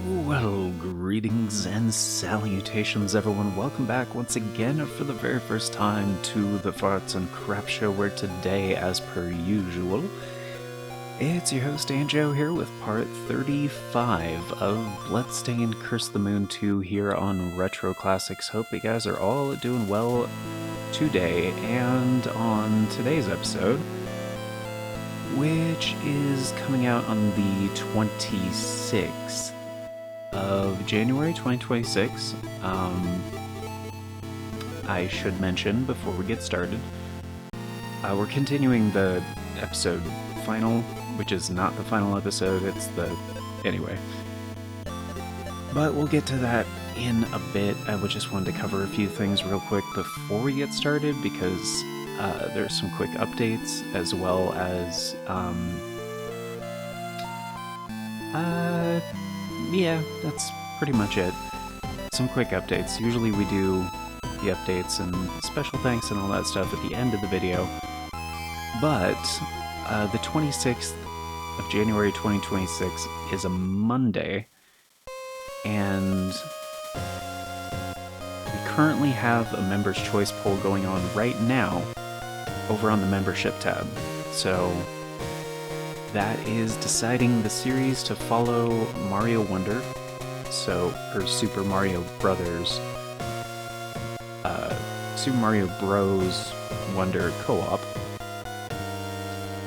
Well, greetings and salutations, everyone. Welcome back once again for the very first time to the Farts and Crap Show, where today, as per usual, it's your host Anjo here with part 35 of Bloodstained Curse the Moon 2 here on Retro Classics. Hope you guys are all doing well today, and on today's episode, which is coming out on the 26th of January 2026. I should mention before we get started, we're continuing the episode final, which is not the final episode, it's the... anyway. But we'll get to that in a bit. I just wanted to cover a few things real quick before we get started, because there's some quick updates, as well as, yeah, that's pretty much it. Some quick updates. Usually we do the updates and special thanks and all that stuff at the end of the video, but the 26th of January 2026 is a Monday, and we currently have a Members' Choice poll going on right now over on the Membership tab. So that is deciding the series to follow Mario Wonder, or Super Mario Brothers, Super Mario Bros. Wonder co-op.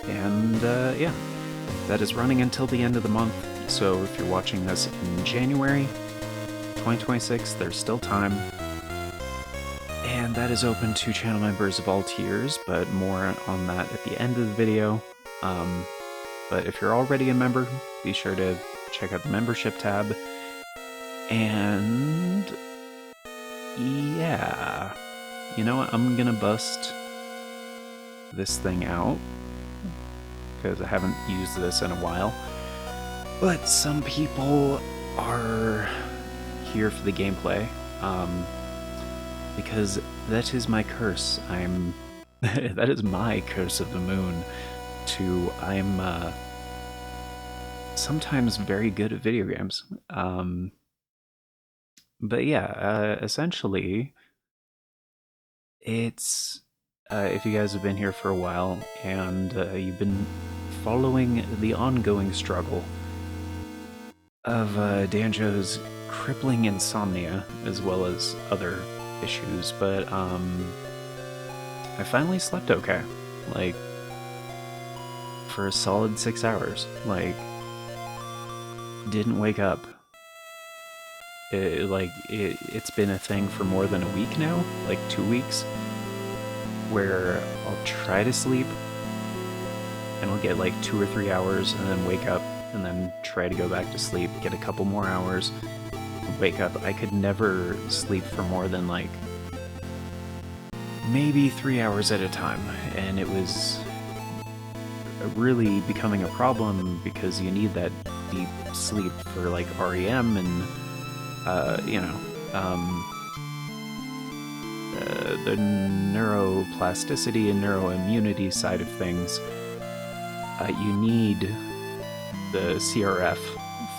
And yeah, that is running until the end of the month. So if you're watching this in January 2026, there's still time. And that is open to channel members of all tiers, but more on that at the end of the video. But if you're already a member, be sure to check out the membership tab. And yeah, you know what? I'm gonna bust this thing out, because I haven't used this in a while. But some people are here for the gameplay, because that is my curse. That is my curse of the moon. I'm sometimes very good at video games. But yeah, essentially, it's, if you guys have been here for a while, and you've been following the ongoing struggle of Danjo's crippling insomnia, as well as other issues, but I finally slept okay. Like, for a solid 6 hours. Like, didn't wake up. It's been a thing for more than a week now, like 2 weeks, where I'll try to sleep and I'll get like 2 or 3 hours and then wake up and then try to go back to sleep, get a couple more hours, wake up. I could never sleep for more than like maybe 3 hours at a time, and it was really becoming a problem because you need that deep sleep for like REM and the neuroplasticity and neuroimmunity side of things. You need the CRF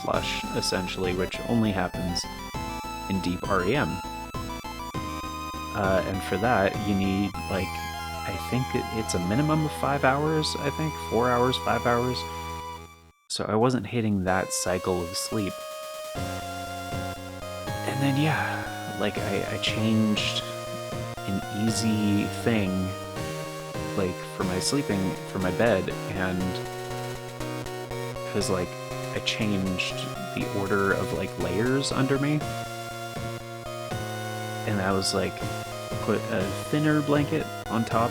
flush, essentially, which only happens in deep REM. And for that, you need, like, I think it's a minimum of 5 hours, 4 hours, 5 hours. So I wasn't hitting that cycle of sleep. And then, yeah, like, I changed an easy thing, like, for my sleeping, for my bed, and because, like, I changed the order of, like, layers under me. And I was, like, put a thinner blanket on top,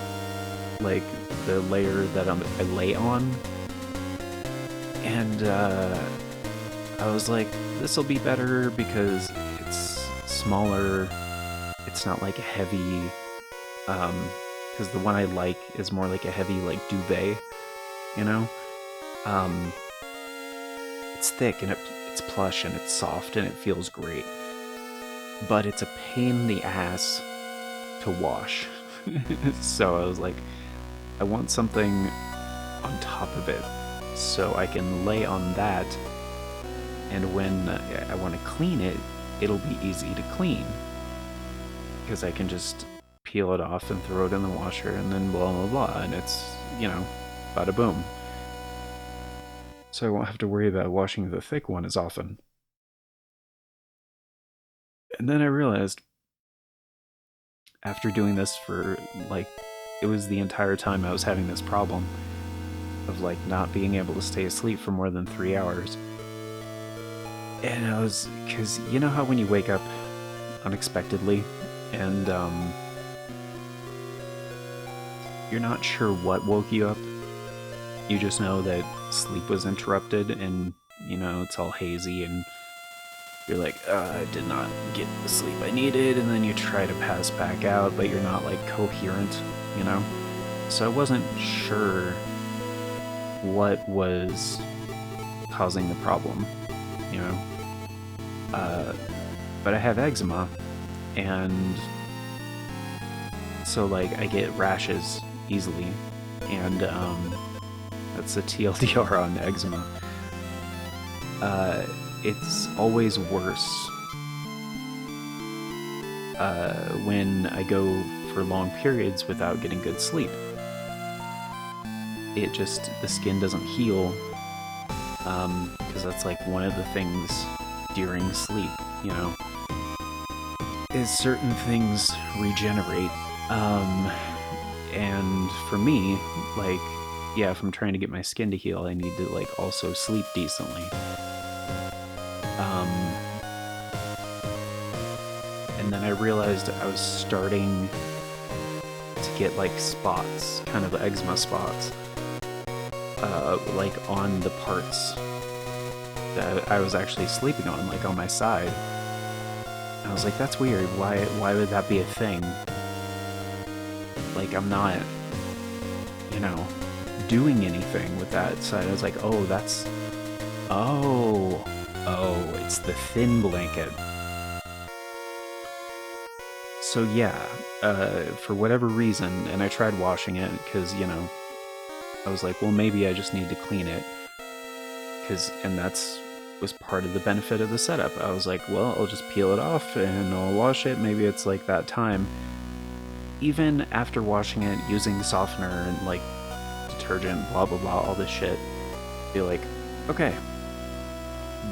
like the layer that I lay on, and I was like, this will be better because it's smaller, it's not like a heavy, because the one I like is more like a heavy, like, duvet, you know? It's thick and it's plush and it's soft and it feels great, but it's a pain in the ass to wash. So I was like, I want something on top of it so I can lay on that And when I want to clean it, it'll be easy to clean. Because I can just peel it off and throw it in the washer and then blah blah blah, and it's, you know, bada boom. So I won't have to worry about washing the thick one as often. And then I realized, after doing this for, like, it was the entire time I was having this problem of, like, not being able to stay asleep for more than 3 hours. And I was, because you know how when you wake up unexpectedly and you're not sure what woke you up, you just know that sleep was interrupted, and, you know, it's all hazy, and you're like, I did not get the sleep I needed, and then you try to pass back out, but you're not, like, coherent, you know? So I wasn't sure what was causing the problem, you know? But I have eczema, and so, like, I get rashes easily, and that's a TLDR on eczema. It's always worse when I go for long periods without getting good sleep. It just, the skin doesn't heal, because that's like one of the things during sleep, you know, is certain things regenerate. And for me, like, yeah, if I'm trying to get my skin to heal, I need to, like, also sleep decently. And then I realized I was starting to get, like, spots, kind of eczema spots, like, on the parts that I was actually sleeping on, like, on my side. And I was like, that's weird, why would that be a thing? Like, I'm not, you know, doing anything with that side. I was like, oh, that's, oh, it's the thin blanket. So yeah, for whatever reason, and I tried washing it, because, you know, I was like, well, maybe I just need to clean it, and that's was part of the benefit of the setup. I was like, well, I'll just peel it off and I'll wash it, maybe it's like that time. Even after washing it, using softener and, like, detergent, blah blah blah, all this shit, be like, okay,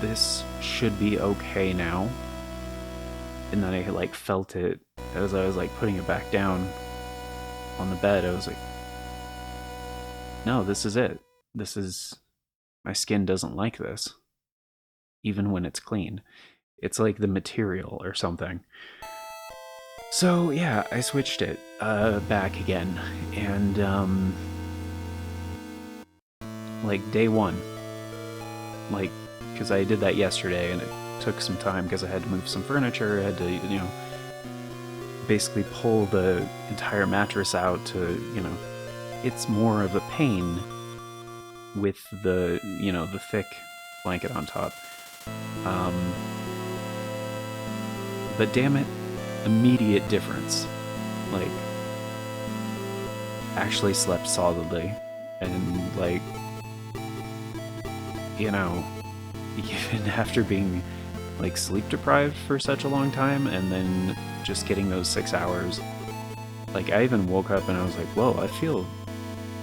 this should be okay now. And then I, like, felt it as I was, like, putting it back down on the bed. I was like, no, this is it. This is, my skin doesn't like this, even when it's clean. It's like the material or something. So yeah, I switched it back again, and like, day one, like, because I did that yesterday, and it took some time because I had to move some furniture. I had to, you know, basically pull the entire mattress out to, you know, it's more of a pain with the, you know, the thick blanket on top. But damn it, immediate difference. Like, actually slept solidly, and, like, you know, even after being, like, sleep deprived for such a long time, and then just getting those 6 hours, like, I even woke up and I was like, whoa, I feel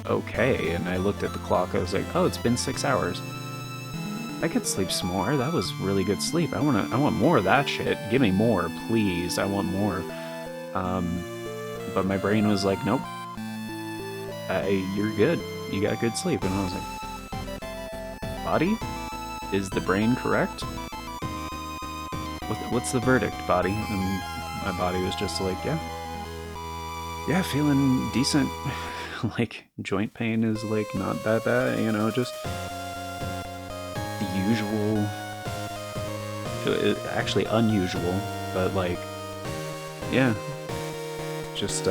okay. And I looked at the clock, I was like, oh, it's been 6 hours. I could sleep some more. That was really good sleep. I want more of that shit. Give me more, please. I want more. But my brain was like, nope. You're good. You got good sleep. And I was like, body? Is the brain correct? What's the verdict, body? And my body was just like, yeah, feeling decent. Like, joint pain is, like, not that bad, you know, just the usual, actually unusual, but, like, yeah, just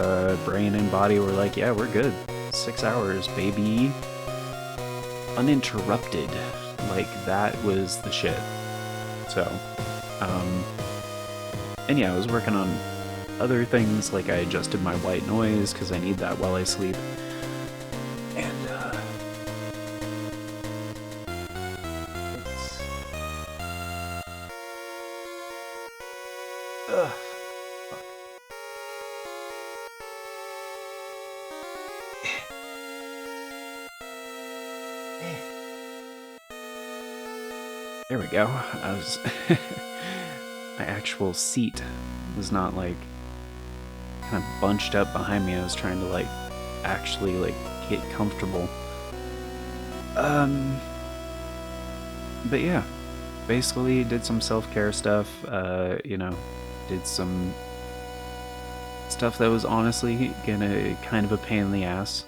brain and body were like, yeah, we're good. 6 hours, baby. Uninterrupted. Like, that was the shit. So, and yeah, I was working on other things, like I adjusted my white noise, because I need that while I sleep. And, There we go. I was... My actual seat was not, like, kind of bunched up behind me. I was trying to, like, actually, like, get comfortable. But yeah, basically did some self-care stuff, you know, did some stuff that was honestly gonna kind of a pain in the ass.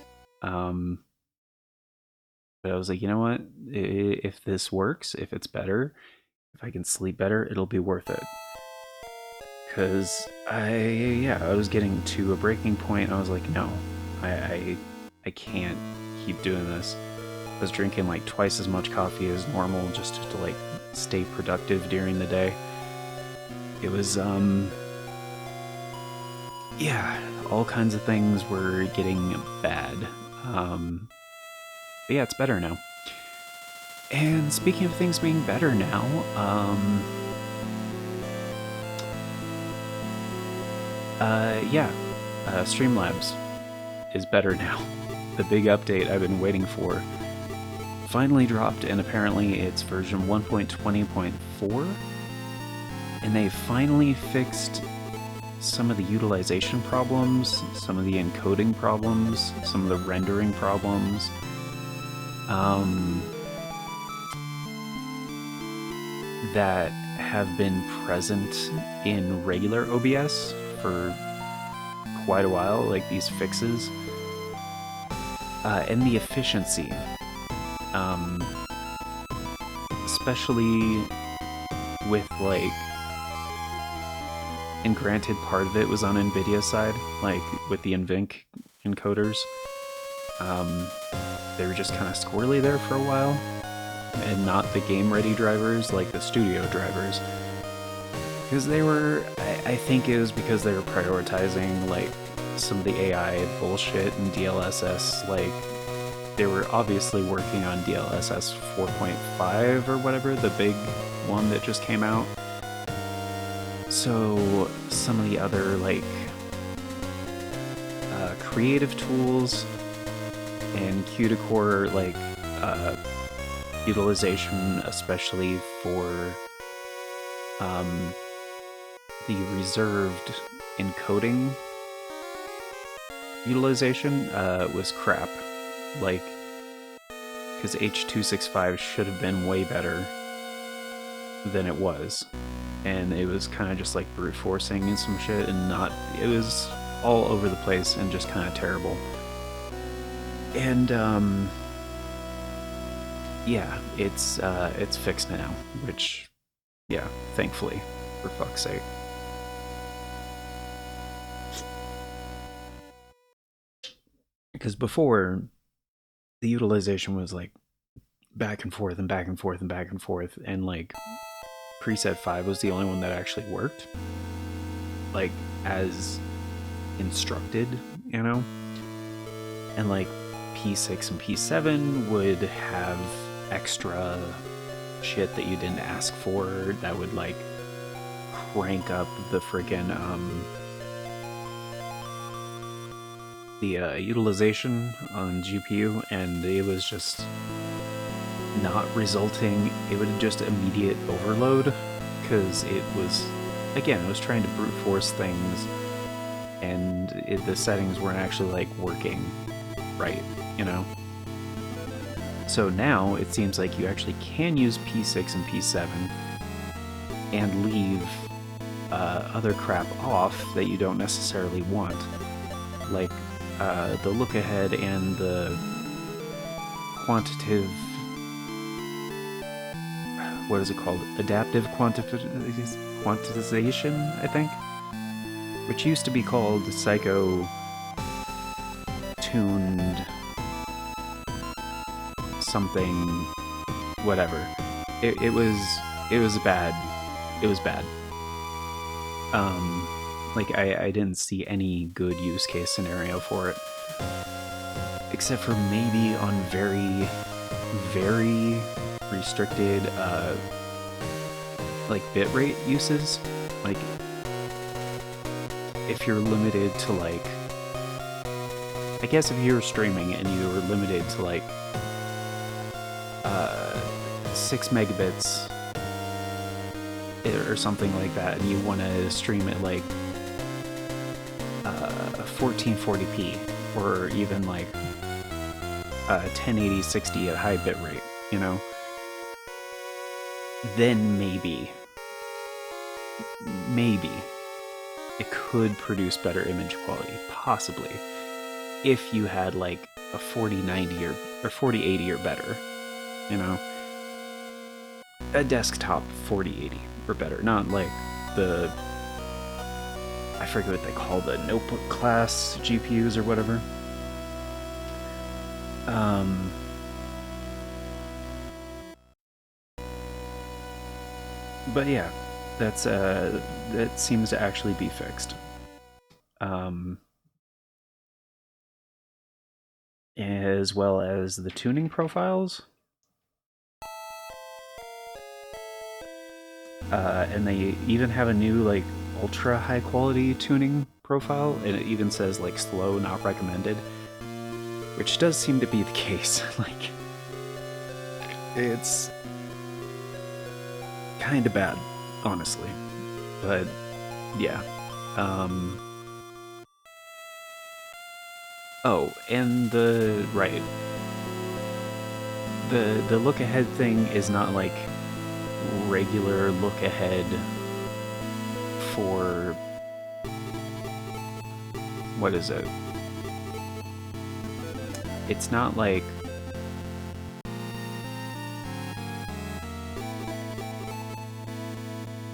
But I was like, you know what? If this works, if it's better, if I can sleep better, it'll be worth it. Cause I was getting to a breaking point. I was like, no, I can't keep doing this. I was drinking like twice as much coffee as normal just to like stay productive during the day. It was yeah, all kinds of things were getting bad. But yeah, it's better now. And speaking of things being better now, Streamlabs is better now. The big update I've been waiting for finally dropped, and apparently it's version 1.20.4, and they finally fixed some of the utilization problems, some of the encoding problems, some of the rendering problems. That have been present in regular OBS for quite a while, like these fixes. And the efficiency. Especially with, like, and granted part of it was on NVIDIA's side, like with the NVINC encoders. They were just kind of squirrely there for a while, and not the game-ready drivers, like the studio drivers. Because they were, I think it was because they were prioritizing, like, some of the AI bullshit and DLSS, like, they were obviously working on DLSS 4.5 or whatever, the big one that just came out. So some of the other, like, creative tools and Q-to-core, like, utilization, especially for the reserved encoding utilization, was crap. Like, because H.265 should have been way better than it was. And it was kind of just like brute forcing and some shit, and not, it was all over the place and just kind of terrible. And, yeah, it's fixed now, which, yeah, thankfully, for fuck's sake. Because before, the utilization was like back and forth and back and forth and back and forth, and like preset 5 was the only one that actually worked, like as instructed, you know? And like P6 and P7 would have extra shit that you didn't ask for that would like crank up the friggin' the utilization on GPU, and it was just not resulting. It would just immediate overload, because it was, again, it was trying to brute force things, and the settings weren't actually like working right, you know? So now it seems like you actually can use P6 and P7 and leave other crap off that you don't necessarily want, like the look ahead and the quantitative, what is it called? Adaptive quantization, I think? Which used to be called psycho-tuned something, whatever. It was bad. It was bad. Like, I didn't see any good use case scenario for it. Except for maybe on very, very restricted, like, bitrate uses. Like, if you're limited to, like, I guess if you were streaming and you were limited to, like, 6 megabits or something like that, and you want to stream it like 1440p or even like 1080 60 at high bitrate, you know, then maybe it could produce better image quality, possibly, if you had like a 4090 or 4080 or better, you know, a desktop 4080 or better, not like the, I forget what they call the notebook class GPUs or whatever. But yeah, that's that seems to actually be fixed. As well as the tuning profiles. And they even have a new like ultra high quality tuning profile, and it even says like slow, not recommended, which does seem to be the case. Like, it's kind of bad, honestly, but yeah. Oh, and the look ahead thing is not like regular look ahead for, what is it? It's not like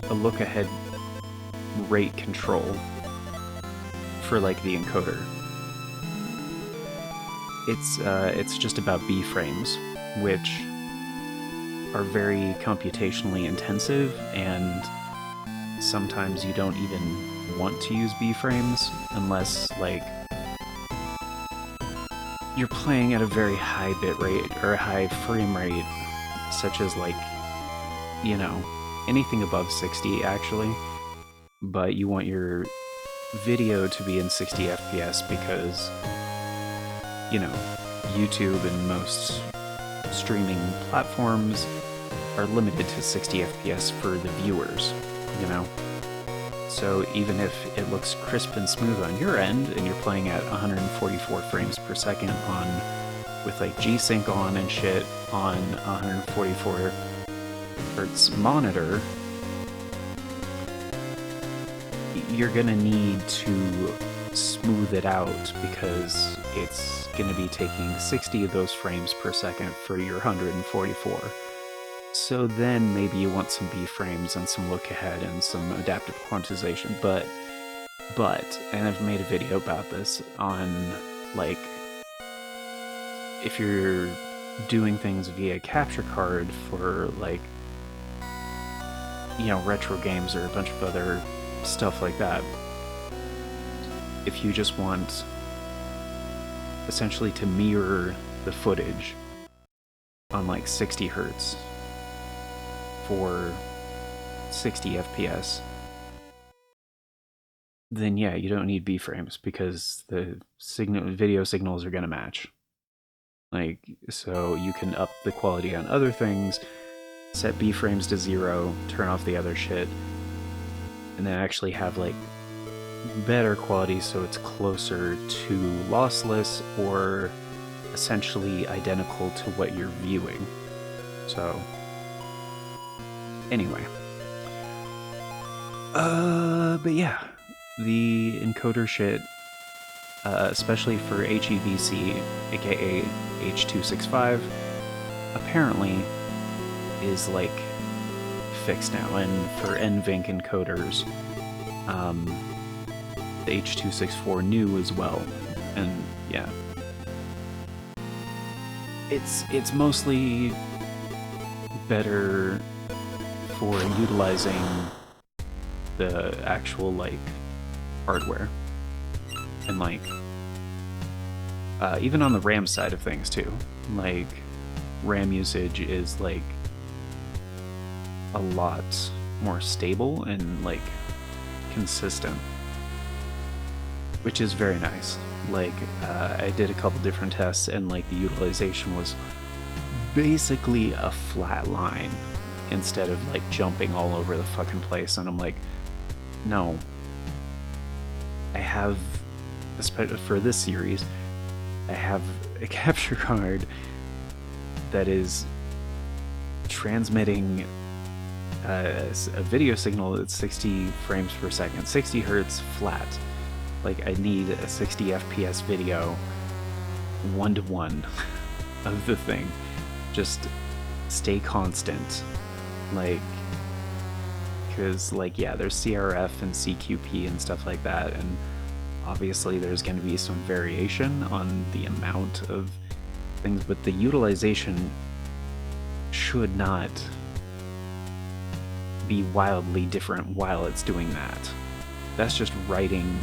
a look ahead rate control for like the encoder. It's just about B-frames, which are very computationally intensive, and sometimes you don't even want to use B-frames unless like you're playing at a very high bit rate or a high frame rate, such as like, you know, anything above 60 actually, but you want your video to be in 60 FPS because, you know, YouTube and most streaming platforms are limited to 60 FPS for the viewers, you know? So even if it looks crisp and smooth on your end and you're playing at 144 frames per second on, with like G-Sync on and shit on 144 hertz monitor, you're gonna need to smooth it out because it's gonna be taking 60 of those frames per second for your 144. So then maybe you want some B-frames and some look ahead and some adaptive quantization, but, and I've made a video about this on, like, if you're doing things via capture card for, like, you know, retro games or a bunch of other stuff like that, if you just want essentially to mirror the footage on like 60 hertz for 60 FPS, then yeah, you don't need B-frames because the video signals are going to match. Like, so you can up the quality on other things, set B-frames to 0, turn off the other shit, and then actually have like better quality so it's closer to lossless or essentially identical to what you're viewing. So anyway, but yeah, the encoder shit, especially for HEVC, aka H.265, apparently is like fixed now, and for NVENC encoders, the H.264 new as well, and yeah, it's mostly better for utilizing the actual like hardware, and like even on the RAM side of things too, like RAM usage is like a lot more stable and like consistent, which is very nice. Like I did a couple different tests and like the utilization was basically a flat line instead of like jumping all over the fucking place. And I'm like, no, I have, especially for this series, I have a capture card that is transmitting a video signal that's 60 frames per second, 60 hertz flat. Like, I need a 60 FPS video 1-to-1 of the thing. Just stay constant. Like, because, like, yeah, there's CRF and CQP and stuff like that, and obviously there's going to be some variation on the amount of things, but the utilization should not be wildly different while it's doing that. That's just writing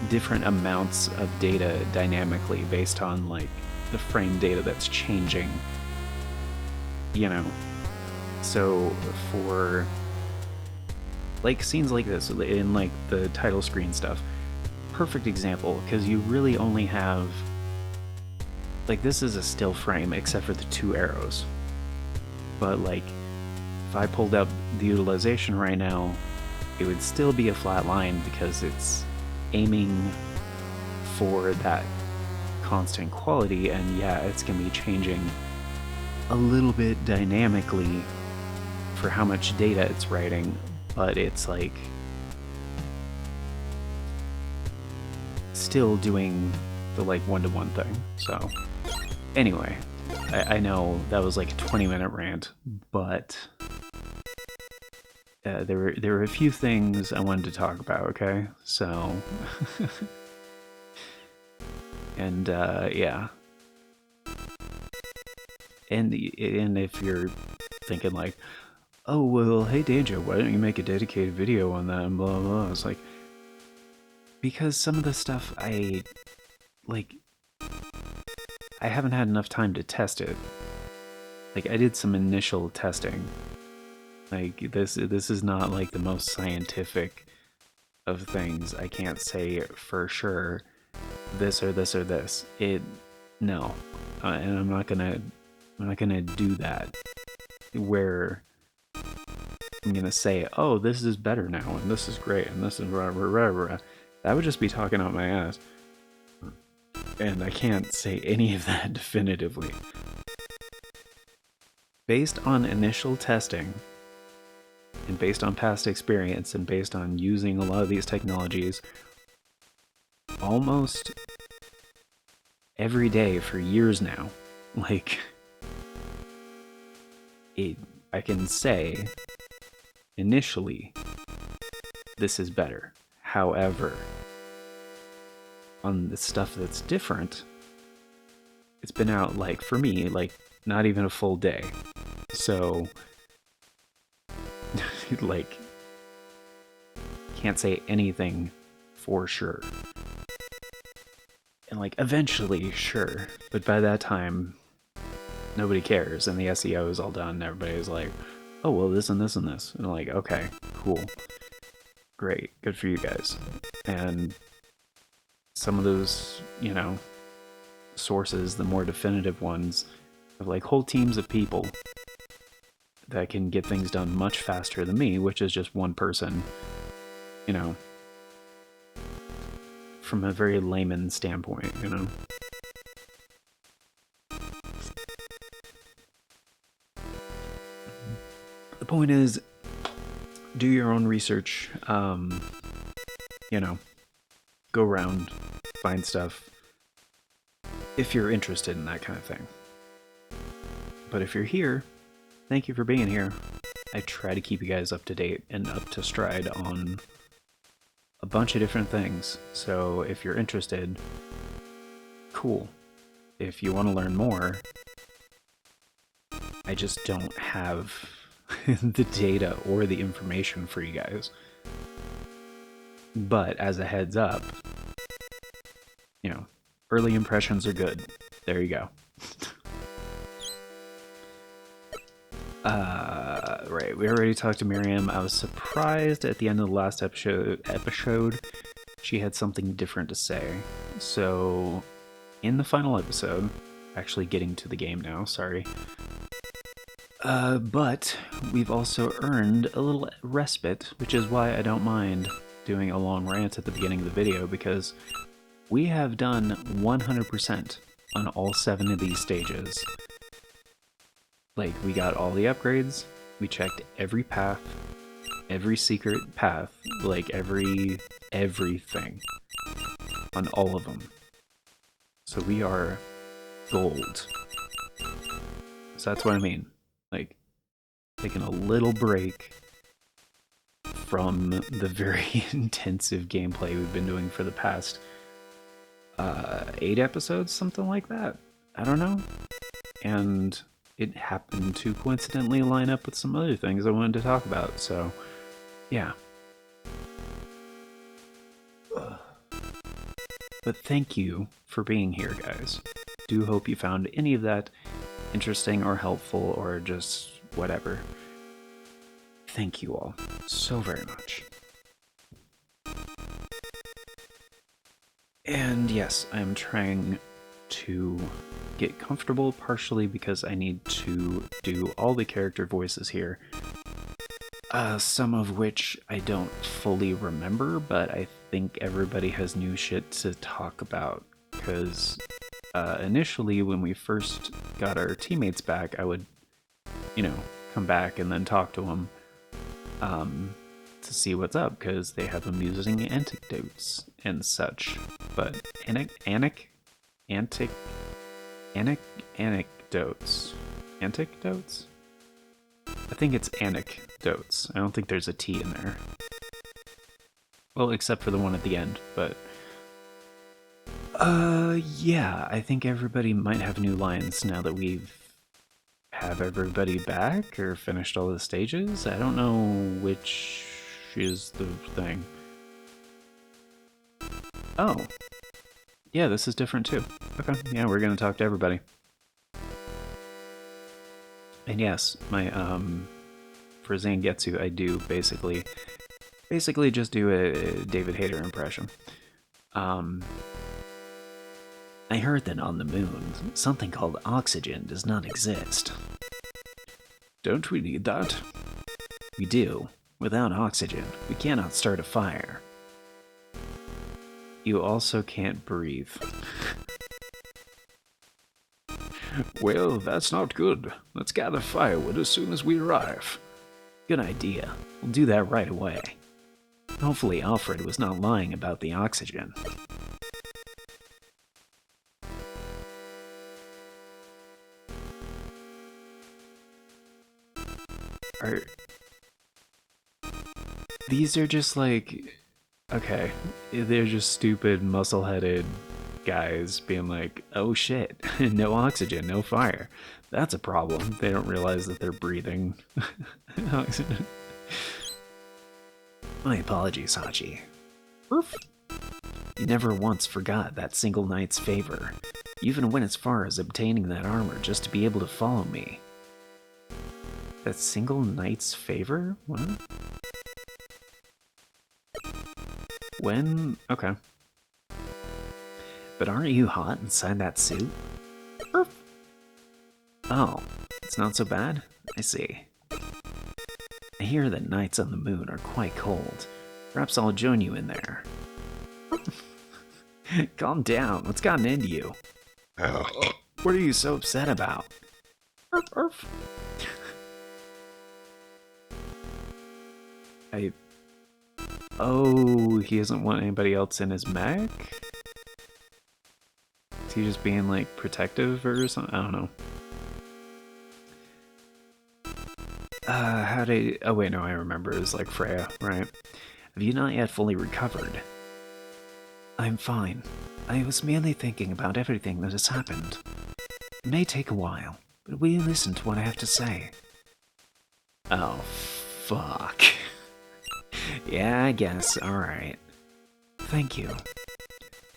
different amounts of data dynamically based on like the frame data that's changing, you know. So for like scenes like this in like the title screen stuff, perfect example, because you really only have, like, this is a still frame except for the 2 arrows, but like if I pulled up the utilization right now, it would still be a flat line because it's aiming for that constant quality. And yeah, it's gonna be changing a little bit dynamically for how much data it's writing, but it's like still doing the like 1-to-1 thing. So anyway, I know that was like a 20-minute rant, but there were a few things I wanted to talk about, okay? So and yeah. And if you're thinking like, oh well, hey Danger, why don't you make a dedicated video on that and blah blah, it's like, because some of the stuff I haven't had enough time to test it. Like, I did some initial testing. Like, this is not like the most scientific of things. I can't say for sure this or this or this. No, and I'm not gonna do that. Where I'm gonna say, oh, this is better now, and this is great, and this is rah rah rah rah. That would just be talking out my ass. And I can't say any of that definitively. Based on initial testing, and based on past experience, and based on using a lot of these technologies almost every day for years now, like, I can say, initially, this is better. However, on the stuff that's different, it's been out, like, for me, like, not even a full day. So, like, can't say anything for sure. And, like, eventually, sure. But by that time, nobody cares, and the SEO is all done, and everybody's like, oh, well, this and this and this. And I'm like, okay, cool. Great. Good for you guys. And some of those, you know, sources, the more definitive ones, have like whole teams of people that can get things done much faster than me, which is just one person, you know, from a very layman standpoint, you know. The point is, do your own research, you know, go around, find stuff, if you're interested in that kind of thing. But if you're here, thank you for being here. I try to keep you guys up to date and up to stride on a bunch of different things. So if you're interested, cool. If you want to learn more, I just don't have the data or the information for you guys. But as a heads up, you know, early impressions are good. There you go. Right, we already talked to Miriam. I was surprised at the end of the last episode she had something different to say. So, in the final episode, actually getting to the game now, sorry. But we've also earned a little respite, which is why I don't mind doing a long rant at the beginning of the video, because we have done 100% on all 7 of these stages. Like, we got all the upgrades, we checked every path, every secret path, like everything on all of them. So we are gold. So that's what I mean. Like, taking a little break from the very intensive gameplay we've been doing for the past 8 episodes, something like that. I don't know. And it happened to coincidentally line up with some other things I wanted to talk about, so yeah. But thank you for being here, guys. Do hope you found any of that interesting or helpful or just whatever. Thank you all so very much. And yes, I am trying to get comfortable, partially because I need to do all the character voices here. Some of which I don't fully remember, but I think everybody has new shit to talk about. Because initially, when we first got our teammates back, I would, come back and then talk to them to see what's up, because they have amusing anecdotes and such. But anecdotes? Anecdotes? I think it's anecdotes. I don't think there's a T in there. Well, except for the one at the end, but... yeah, I think everybody might have new lines now that we've have everybody back or finished all the stages. I don't know which is the thing. Oh. Yeah, this is different too. Okay, yeah, we're gonna talk to everybody. And yes, my, for Zangetsu, I do basically just do a David Hayter impression. I heard that on the moon, something called oxygen does not exist. Don't we need that? We do. Without oxygen, we cannot start a fire. You also can't breathe. Well, that's not good. Let's gather firewood as soon as we arrive. Good idea. We'll do that right away. Hopefully Alfred was not lying about the oxygen. These are just like... Okay, they're just stupid, muscle-headed guys being like, oh shit, no oxygen, no fire. That's a problem. They don't realize that they're breathing oxygen. My apologies, Hachi. Oof. You never once forgot that single knight's favor. You even went as far as obtaining that armor just to be able to follow me. That single knight's favor? What? When? Okay. But aren't you hot inside that suit? Oh, it's not so bad? I see. I hear that nights on the moon are quite cold. Perhaps I'll join you in there. Calm down, what's gotten into you? What are you so upset about? Oh, he doesn't want anybody else in his mech? Is he just being, like, protective or something? I don't know. Oh wait, no, I remember. It was like Freya, right? Have you not yet fully recovered? I'm fine. I was merely thinking about everything that has happened. It may take a while, but will you listen to what I have to say? Oh, fuck. Yeah, I guess. Alright. Thank you.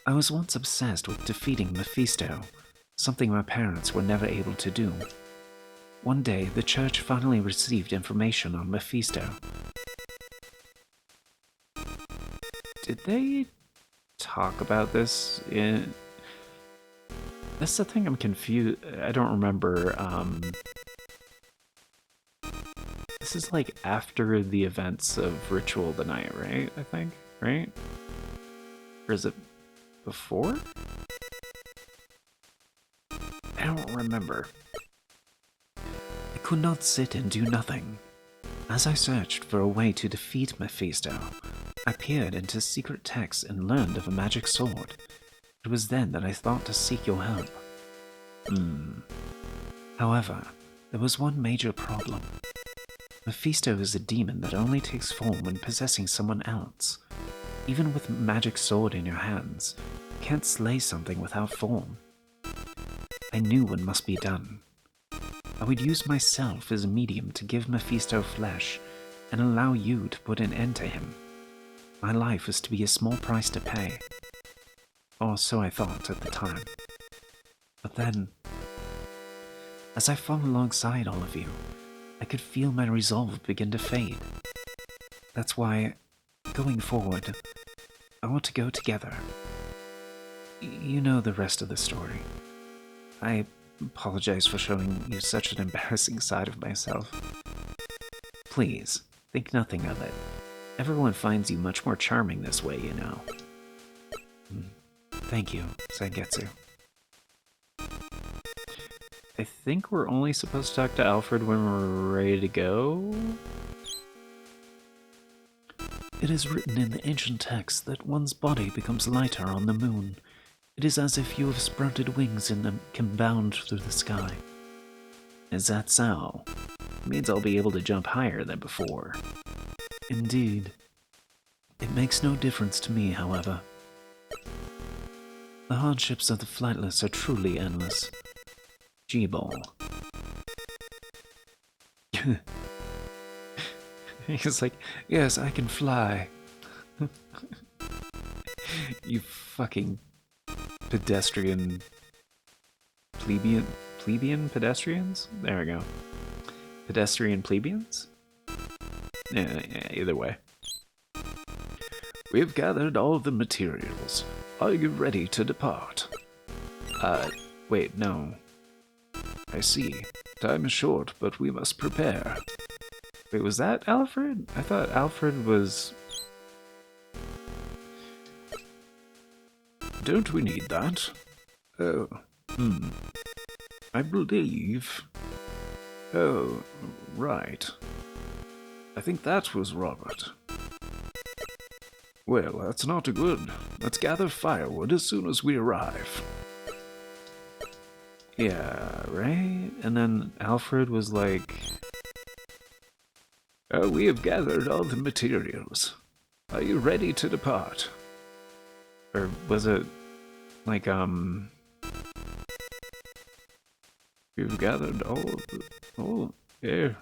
I was once obsessed with defeating Mephisto, something my parents were never able to do. One day, the church finally received information on Mephisto. Did they talk about this in... That's the thing I'm confused... I don't remember, This is like after the events of Ritual the Night, right? I think, right? Or is it before? I don't remember. I could not sit and do nothing. As I searched for a way to defeat Mephisto, I peered into secret texts and learned of a magic sword. It was then that I thought to seek your help. However, there was one major problem. Mephisto is a demon that only takes form when possessing someone else. Even with a magic sword in your hands, you can't slay something without form. I knew what must be done. I would use myself as a medium to give Mephisto flesh and allow you to put an end to him. My life was to be a small price to pay. Or so I thought at the time. But then, as I fought alongside all of you, I could feel my resolve begin to fade. That's why, going forward, I want to go together. You know the rest of the story. I apologize for showing you such an embarrassing side of myself. Please, think nothing of it. Everyone finds you much more charming this way, you know. Thank you, Zangetsu. I think we're only supposed to talk to Alfred when we're ready to go? It is written in the ancient text that one's body becomes lighter on the moon. It is as if you have sprouted wings and can bound through the sky. Is that so? It means I'll be able to jump higher than before. Indeed. It makes no difference to me, however. The hardships of the flightless are truly endless. G-Ball. He's like, yes, I can fly. You fucking pedestrian... Plebeian pedestrians? There we go. Pedestrian plebeians? Yeah, either way. We've gathered all the materials. Are you ready to depart? Wait, no. I see. Time is short, but we must prepare. Wait, was that Alfred? I thought Alfred was... Don't we need that? Oh, I believe... Oh, right. I think that was Robert. Well, that's not good. Let's gather firewood as soon as we arrive. Yeah, right? And then Alfred was like... Oh, we have gathered all the materials. Are you ready to depart? Or was it like, we've gathered all of the... Oh, yeah.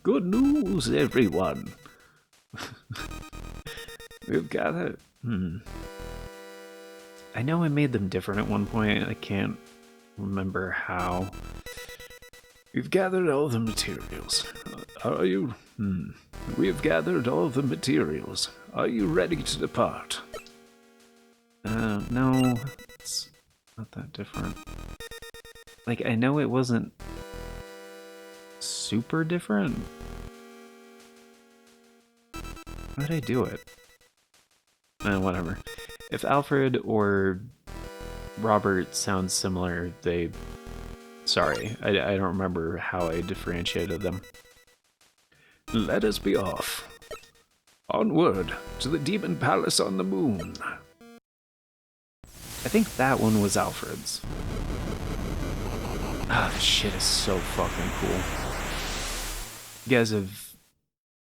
Good news, everyone. We've gathered... I know I made them different at one point. I can't remember how. We've gathered all the materials. Are you... We've gathered all the materials. Are you ready to depart? No. It's not that different. Like, I know it wasn't super different. How did I do it? Whatever. If Alfred or Robert sounds similar, they... Sorry, I don't remember how I differentiated them. Let us be off. Onward to the Demon Palace on the moon. I think that one was Alfred's. Ah, this shit is so fucking cool. You guys have...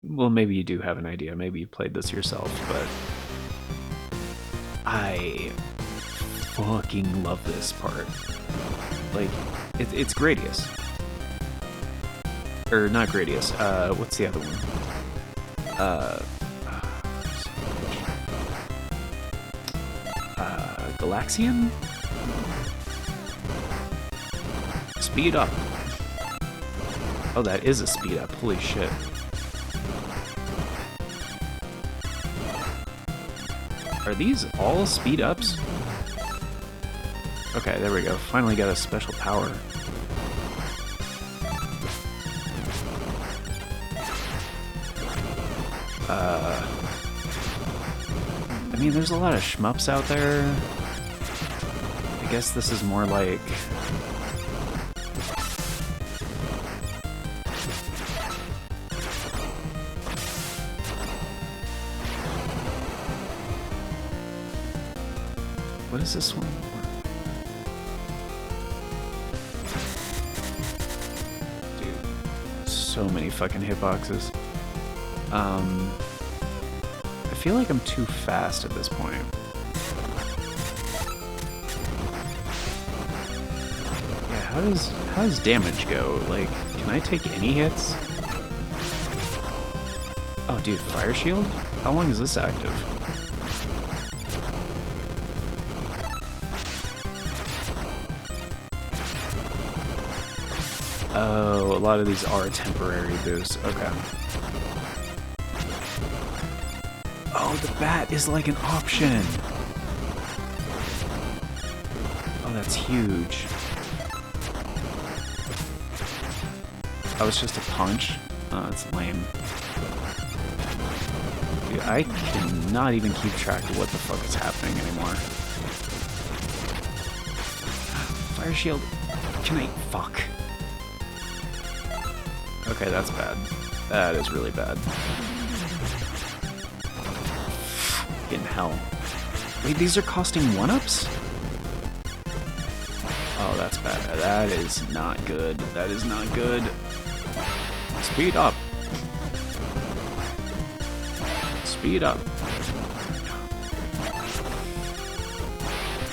Well, maybe you do have an idea. Maybe you played this yourself, but... I fucking love this part. Like, it's Gradius. Or not Gradius, what's the other one? Galaxian? Speed up. Oh, that is a speed up, holy shit. Are these all speed ups? Okay, there we go. Finally got a special power. I mean, there's a lot of shmups out there. I guess this is more like... What is this one? Dude, so many fucking hitboxes. I feel like I'm too fast at this point. Yeah, how does damage go? Like, can I take any hits? Oh, dude, fire shield? How long is this active? Oh, a lot of these are temporary boosts. Okay. Oh, the bat is like an option. Oh, that's huge. Oh, it's just a punch? Oh, that's lame. Dude, I cannot even keep track of what the fuck is happening anymore. Fire shield. Can I... Fuck. Okay, that's bad. That is really bad. In hell. Wait, these are costing 1-ups? Oh, that's bad. That is not good. That is not good. Speed up. Speed up.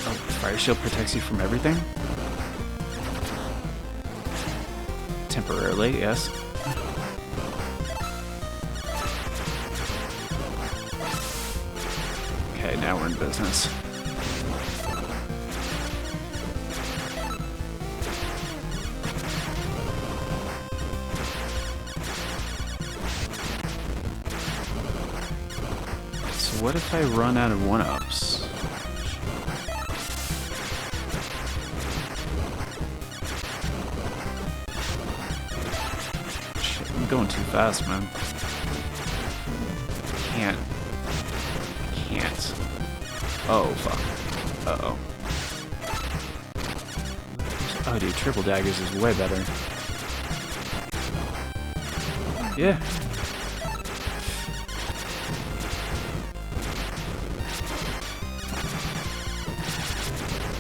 Oh, fire shield protects you from everything? Temporarily, yes. Okay, now we're in business. So what if I run out of 1-ups? Shit, I'm going too fast, man. Can't. Oh, fuck. Uh-oh. Oh, dude, triple daggers is way better. Yeah.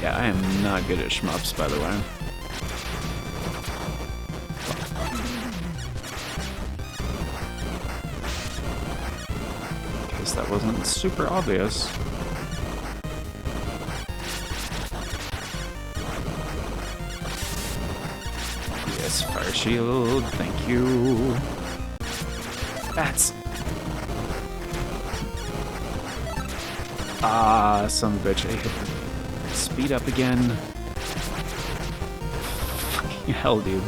Yeah, I am not good at shmups, by the way. Guess that wasn't super obvious. Fire shield, thank you. Bats. Ah, son of a bitch, I hit the speed up again. Fucking hell, dude.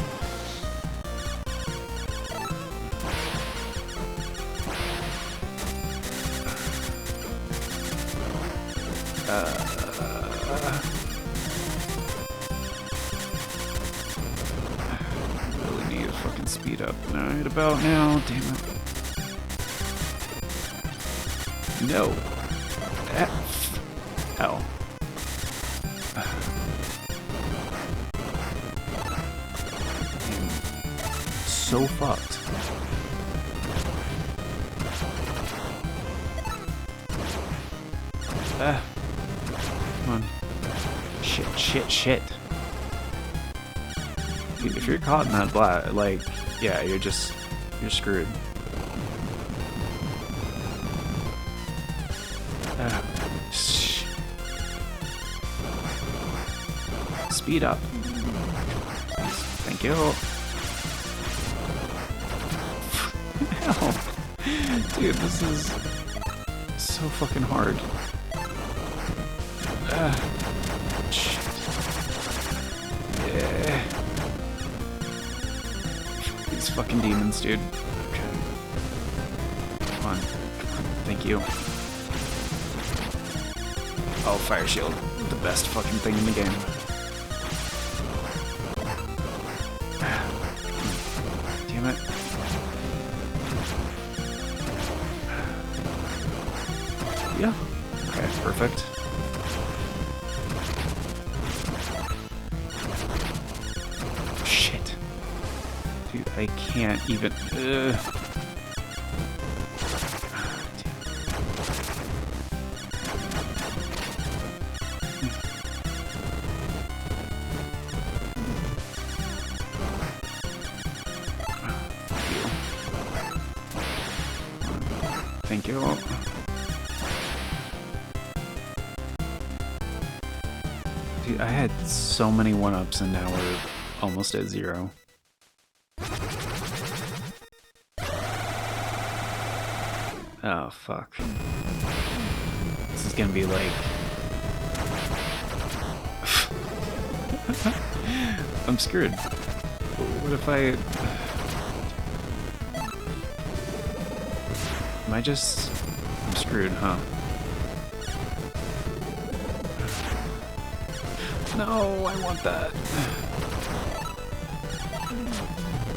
Speed up right about now, damn it. No. F. Hell. I'm so fucked. Come on. Shit. Dude, if you're caught in that black, like, yeah, you're screwed. Speed up. Thank you. Hell. Dude, this is so fucking hard. Shit. Yeah. These fucking demons, dude. Okay. Come on. Thank you. Oh, fire shield. The best fucking thing in the game. Damn it. Yeah. Okay, perfect. Shit. Dude, I can't even... Thank you. Dude, I had so many 1-ups and now we're almost at 0. Oh, fuck. This is gonna be like... I'm screwed. What if I... Am I just... I'm screwed, huh? No, I want that.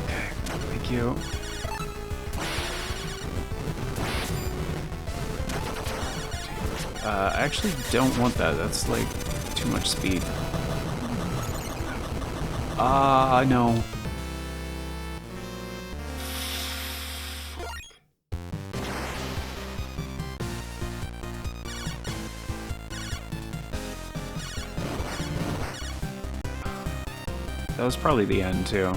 Okay, thank you. I actually don't want that. That's like too much speed. No. That was probably the end, too.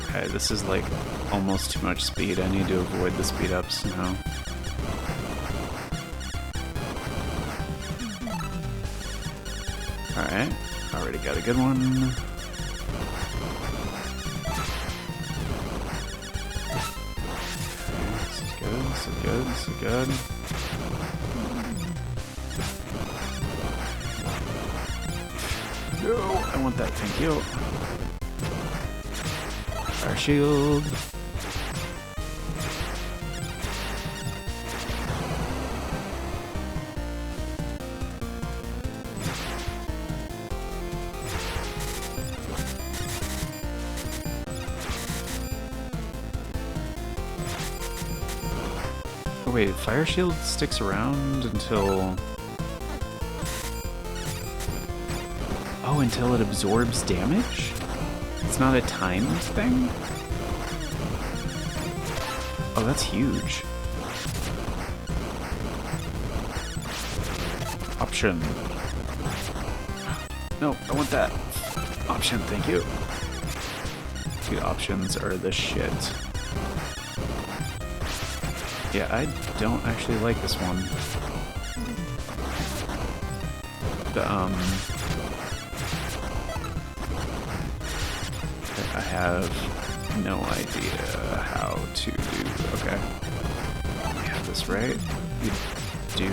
Okay, this is like almost too much speed. I need to avoid the speed ups now. Alright, already got a good one. This is good, this is good. No, I want that, thank you. Fire shield. Oh wait, fire shield sticks around until... Oh, until it absorbs damage? It's not a timed thing? Oh, that's huge. Option. No, I want that. Option, thank you. Dude, options are the shit. Yeah, I don't actually like this one. I have no idea how to do... Okay. We have this right. We do...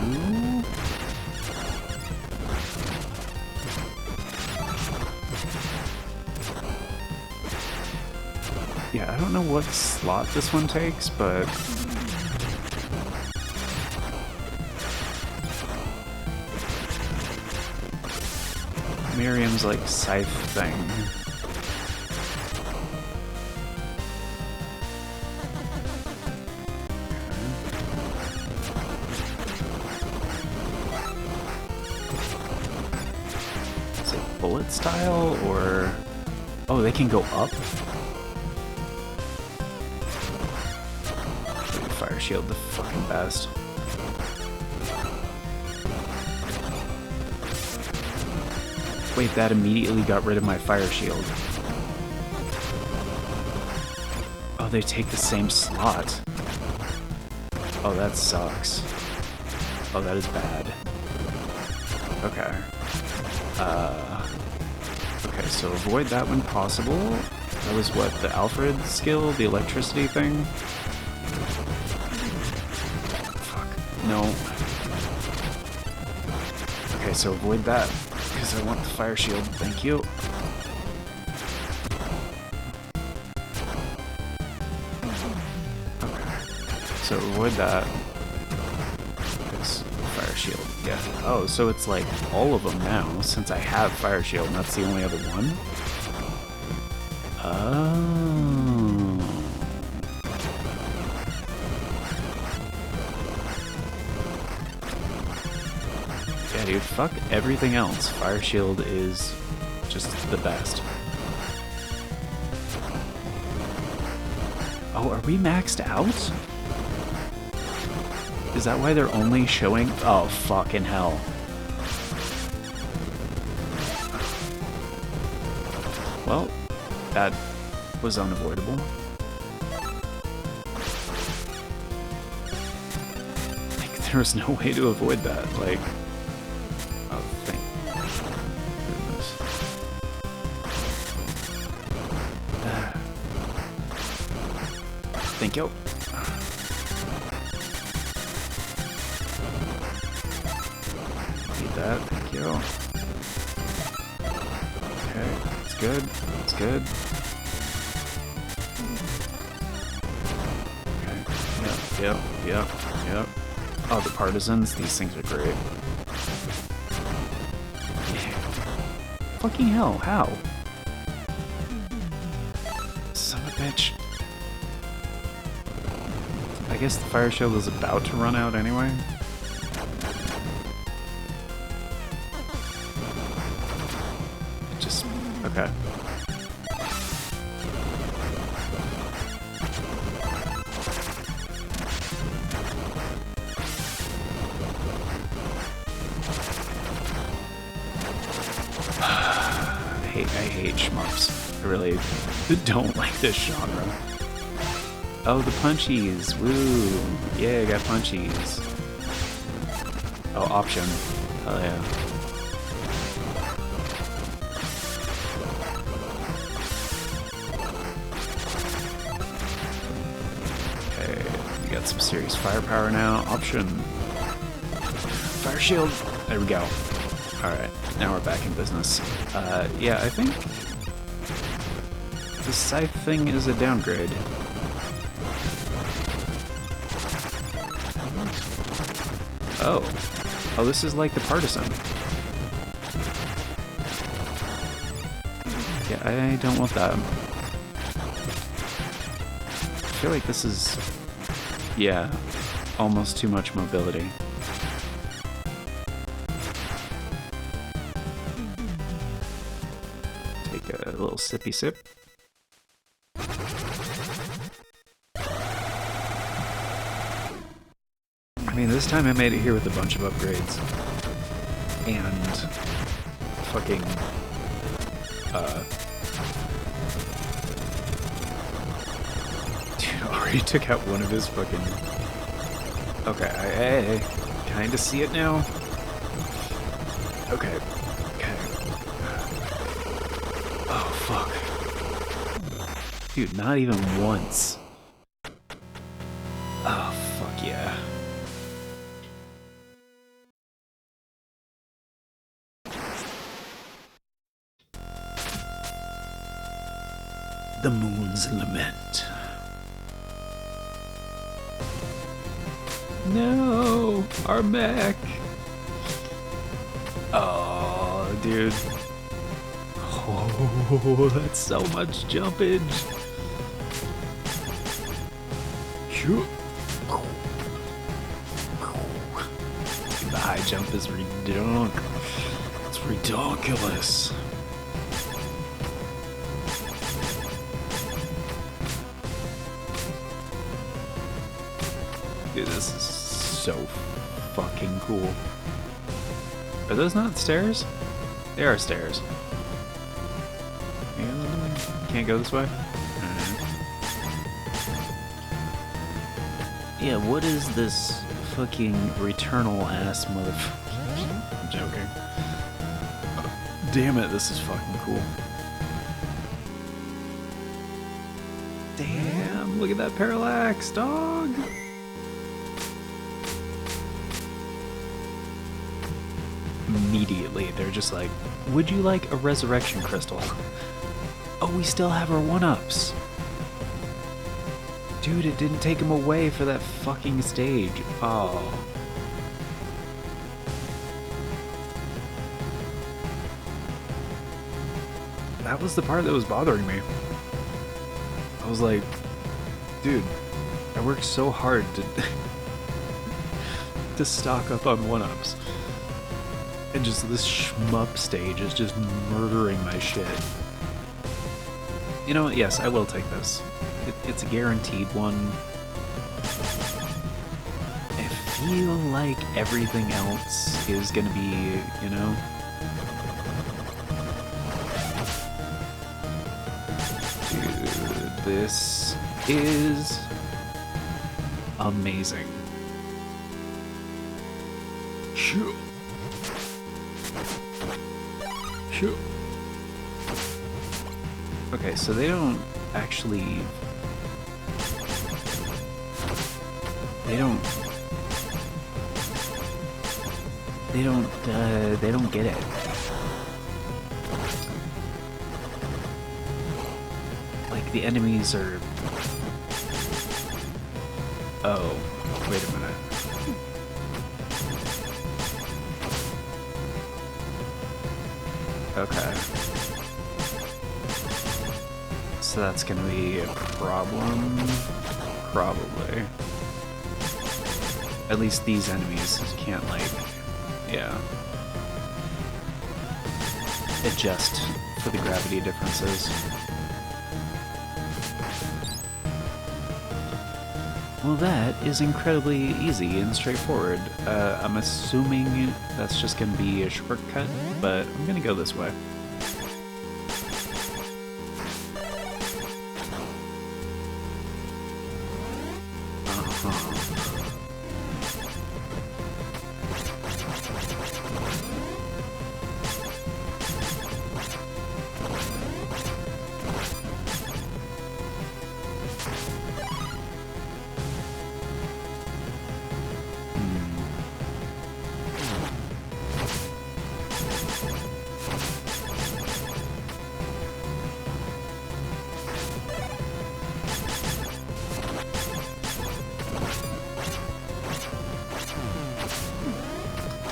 Yeah, I don't know what slot this one takes, but... Miriam's like scythe thing. Is it bullet style or... Oh, they can go up? Fire shield, the fucking best. Wait, that immediately got rid of my fire shield. Oh, they take the same slot. Oh, that sucks. Oh, that is bad. Okay. Okay, so avoid that when possible. That was what, the Alfred skill? The electricity thing? Fuck. No. Okay, so avoid that. Because I want the fire shield, thank you. Okay, so avoid that. Because fire fire shield. Yeah. Oh, so it's like all of them now, since I have fire shield and that's the only other one? Oh. Yeah, dude, fuck everything else. Fire shield is just the best. Oh, are we maxed out? Is that why they're only showing? Oh, fucking hell. Well, that was unavoidable. Like, there was no way to avoid that. Like, oh, thank goodness. Thank you. Need that. Thank you. Okay, it's good. It's good. Okay. Yep. Oh, the partisans. These things are great. Yeah. Fucking hell. How? Son of a bitch. I guess the fire shield was about to run out anyway. It just... okay. I hate shmups. I really don't like this genre. Oh, the punchies. Woo. Yeah, I got punchies. Oh, option. Hell yeah. Okay, we got some serious firepower now. Option. Fire shield. There we go. Alright, now we're back in business. Yeah, I think the scythe thing is a downgrade. Oh. Oh, this is like the partisan. Yeah, I don't want that. I feel like this is... yeah, almost too much mobility. Take a little sippy sip. I mean, this time I made it here with a bunch of upgrades. And... fucking... dude, already took out one of his fucking... okay, I kinda see it now. Okay. Okay. Oh, fuck. Dude, not even once. Oh, fuck yeah. The Moon's Lament. No! Our mech! Oh, dude. Oh, that's so much jumpage. The high jump is ridiculous. It's ridiculous. Dude, this is so fucking cool. Are those not stairs? They are stairs. Can't go this way? Yeah, what is this fucking returnal ass motherfucker? I'm joking. Damn it, this is fucking cool. Damn, look at that parallax, dog! Immediately, they're just like, would you like a resurrection crystal? Oh, we still have our one-ups. Dude, it didn't take him away for that fucking stage. Oh. that was the part that was bothering me. I was like, dude, I worked so hard to to stock up on 1-ups. And just this shmup stage is just murdering my shit. You know what? Yes, I will take this. It's a guaranteed one. I feel like everything else is gonna be, you know... Dude, this is amazing. Shoo. Shoo. Okay, so they don't actually... They don't get it. Like, the enemies are... Oh, wait a minute. Okay. So that's gonna be a problem? Probably. At least these enemies can't, like, yeah, adjust for the gravity differences. Well, that is incredibly easy and straightforward. I'm assuming that's just gonna be a shortcut, but I'm gonna go this way.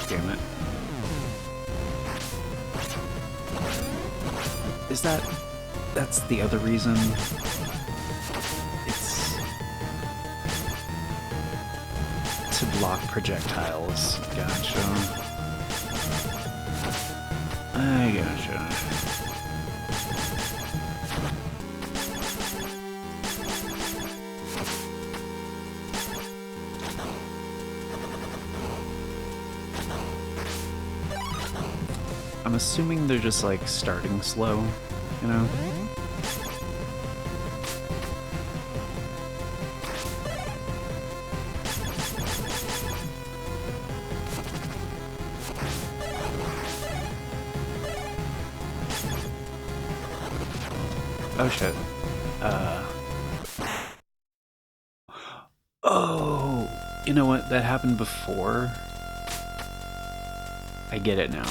Damn it. Is that's the other reason? It's to block projectiles. Gotcha. I gotcha. I'm assuming they're just, like, starting slow, you know? Oh, shit. Oh! You know what? That happened before. I get it now.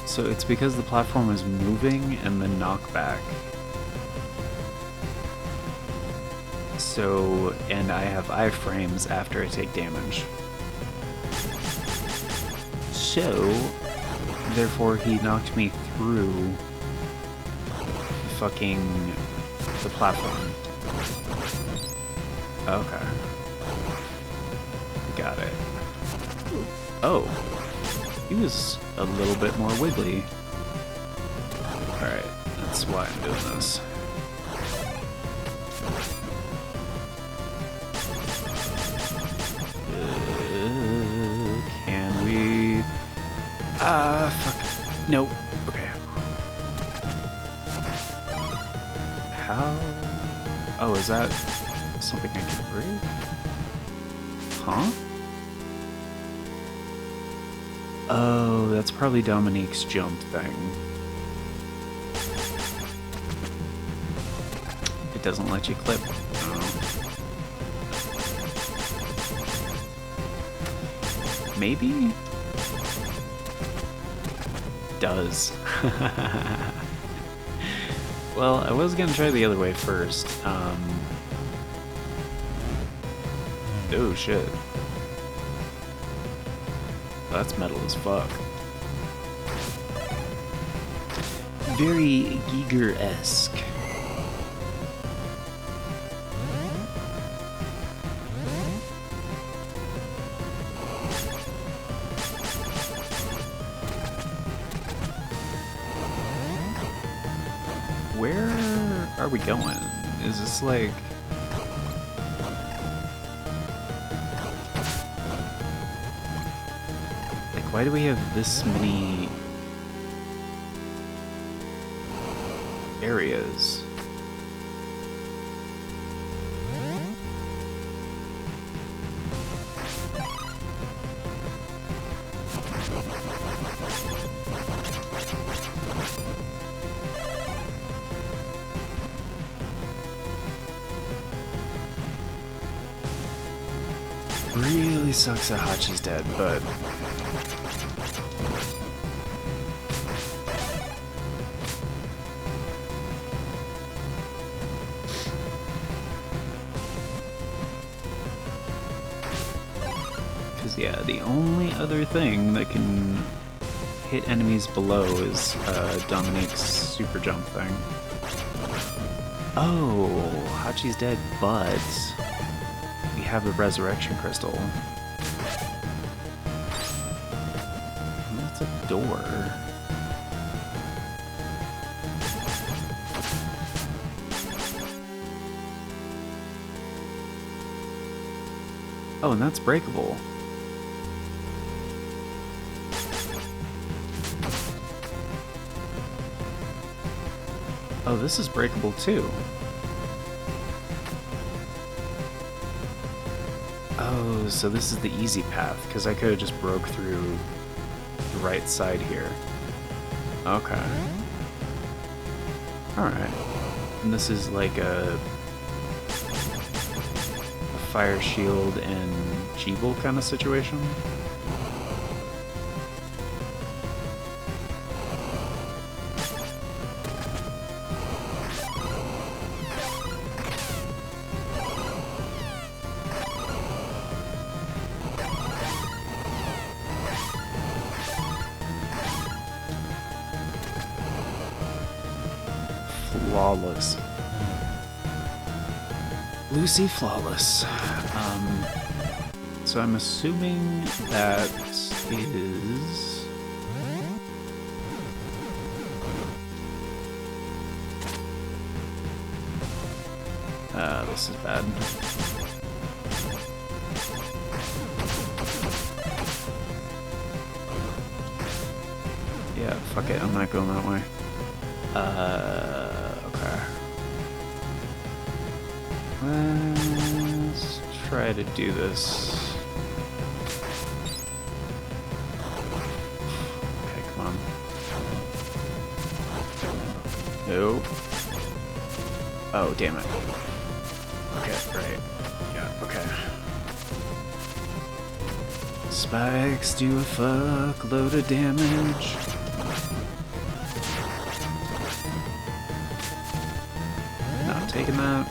So it's because the platform is moving and then knockback. So, and I have iframes after I take damage. So, therefore he knocked me through fucking the platform. Okay. Got it. Oh. He was a little bit more wiggly. Alright, that's why I'm doing this. Can we... fuck. Nope. Okay. How... Oh, is that something I can breathe? Huh? Oh, that's probably Dominique's jump thing. It doesn't let you clip. Oh. Maybe? Does. Well, I was gonna try the other way first. Oh shit. That's metal as fuck. very Giger-esque. Where are we going? Is this like... why do we have this many areas? Really sucks that Hachi's dead, but... because, yeah, the only other thing that can hit enemies below is Dominique's super jump thing. Oh, Hachi's dead, but... we have the resurrection crystal. That's a door. Oh, and that's breakable. Oh, this is breakable too. Oh, so this is the easy path, because I could have just broke through the right side here. Okay. Alright. And this is like a fire shield and Jeeble kind of situation? Flawless. Lucy Flawless. So I'm assuming that is... this is bad. Yeah, fuck it, I'm not going that way. Okay. Let's try to do this. Okay, come on. Nope. Oh, damn it. Okay, right. Yeah, okay. Spikes do a fuckload of damage. Not taking that.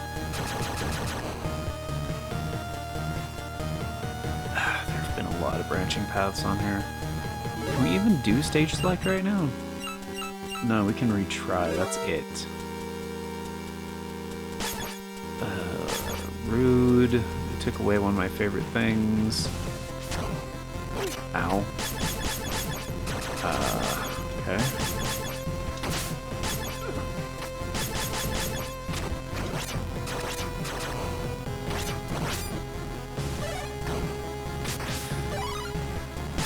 There's been a lot of branching paths on here. Can we even do stage select right now? No, we can retry. That's it. Rude. It took away one of my favorite things. Ow. Okay.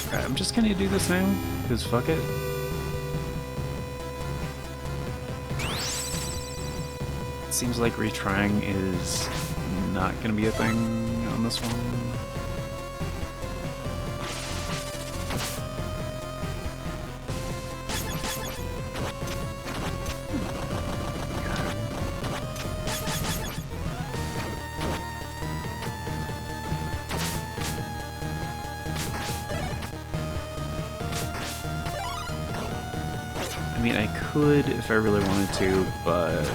Alright, I'm just gonna do this now, because fuck it. It seems like retrying is not gonna be a thing on this one. I mean, I could if I really wanted to, but...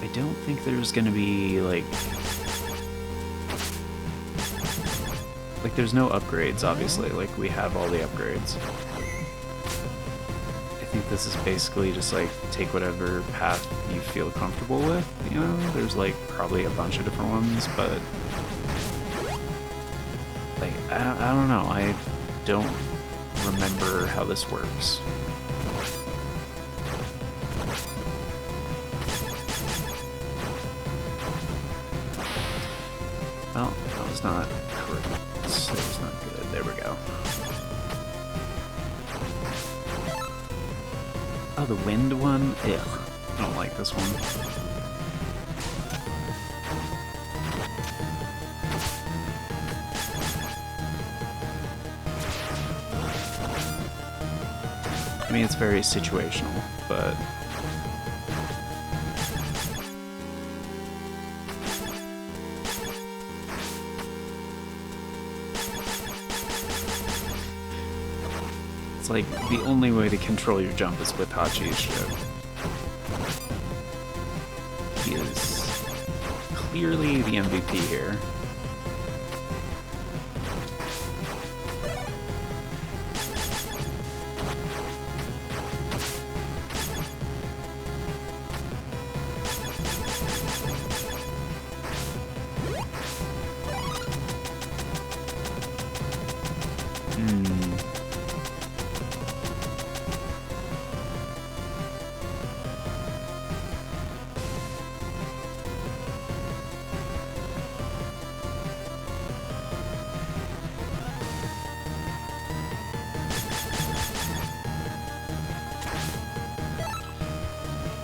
I don't think there's gonna be, like Like, there's no upgrades, obviously. Like, we have all the upgrades. I think this is basically just, like, take whatever path you feel comfortable with, you know? There's, like, probably a bunch of different ones, but... like, I don't know. I don't remember how this works. Well, that was not correct. That was not good. There we go. Oh, the wind one? Ugh. I don't like this one. I mean, it's very situational, but... it's like, the only way to control your jump is with Hachi's ship. He is clearly the MVP here.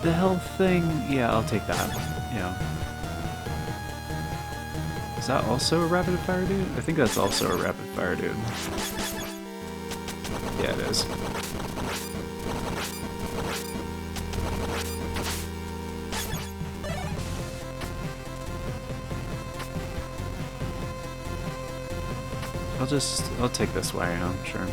The health thing, yeah, I'll take that. Yeah. Is that also a rapid fire dude? I think that's also a rapid fire dude. Yeah, it is. I'll take this way, yeah, sure.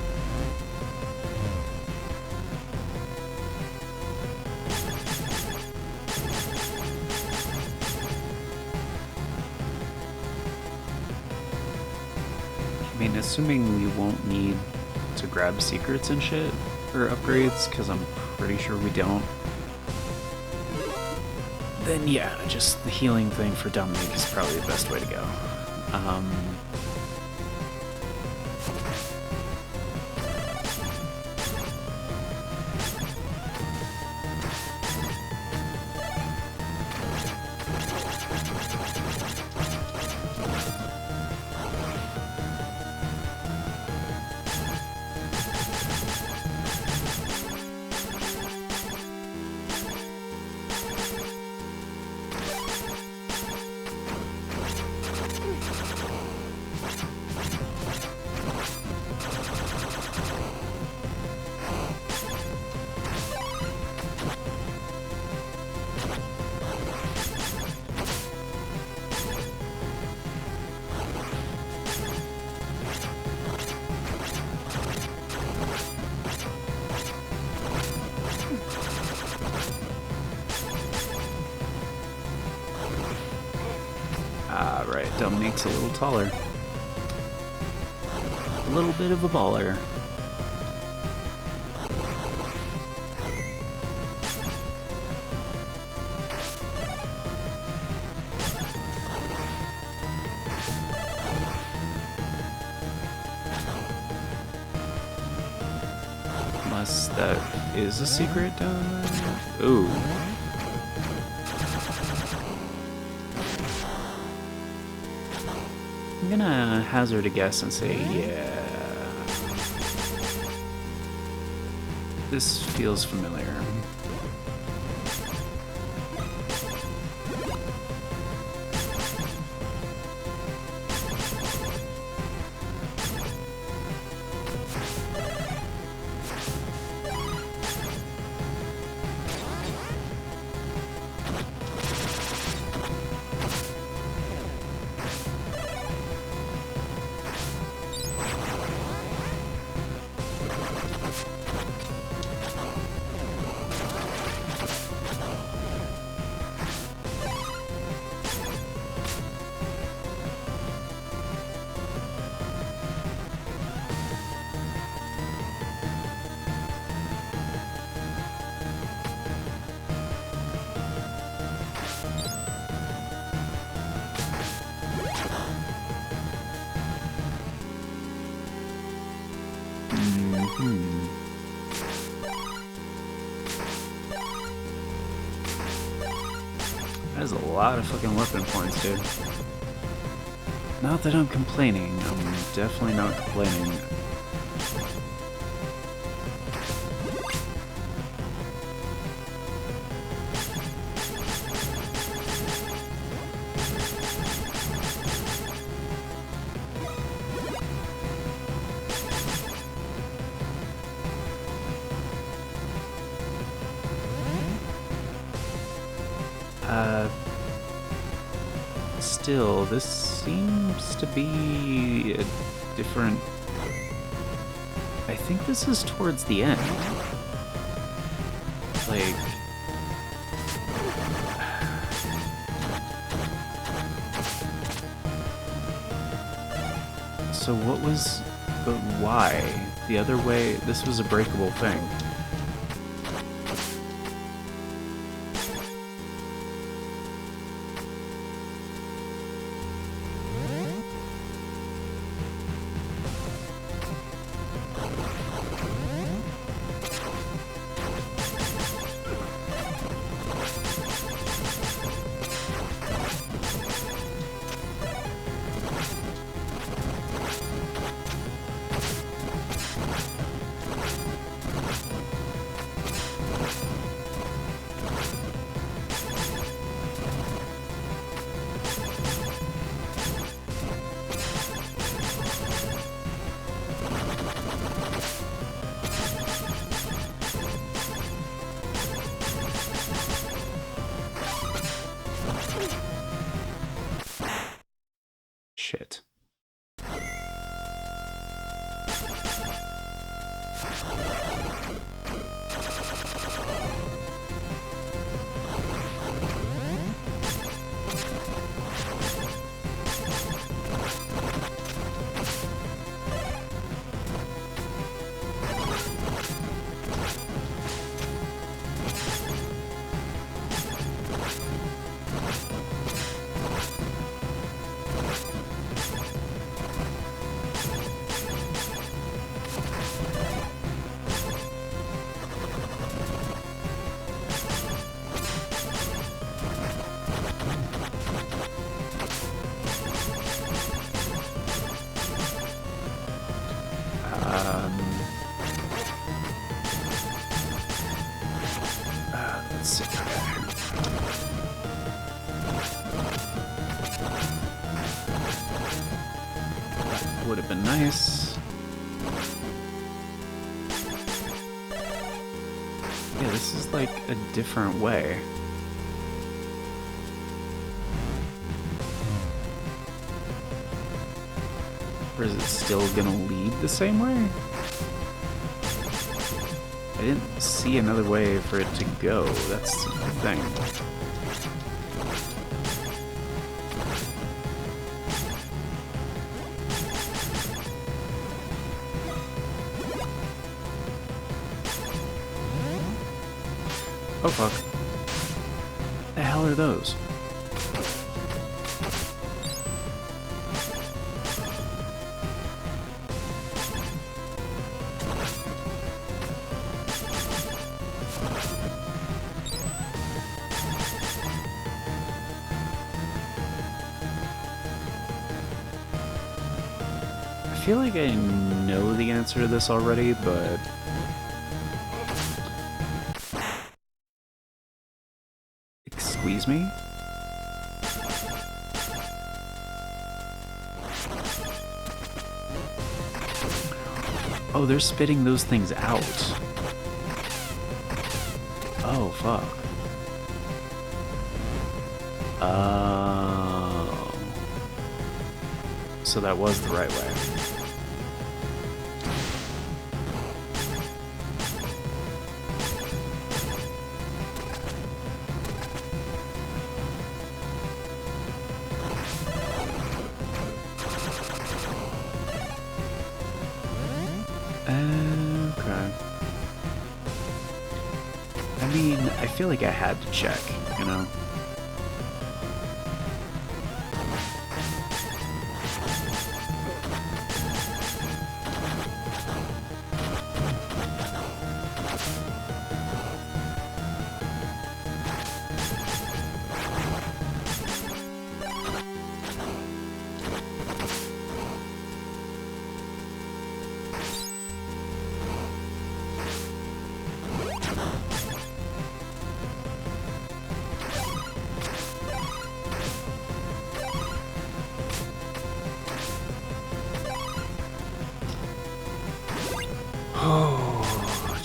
I mean, assuming we won't need to grab secrets and shit, or upgrades, because I'm pretty sure we don't, then yeah, just the healing thing for Dominique is probably the best way to go. Ah, right, Dominique's a little taller. A little bit of a baller. Unless that is a secret down there. Ooh. I'm gonna hazard a guess and say, yeah. This feels familiar. There's a lot of fucking weapon points, dude. Not that I'm complaining. I'm definitely not complaining. Still, this seems to be a different... I think this is towards the end. Like... So what was... But why? The other way, this was a breakable thing. Shit. Let's see. Would have been nice. Yeah, this is like a different way. Or is it still gonna lead the same way? I didn't see another way for it to go. That's the thing. Oh fuck. What the hell are those? I feel like I know the answer to this already, but... Excuse me? Oh, they're spitting those things out. Oh, fuck. Oh. So that was the right way. Okay. I mean, I feel like I had to check, you know?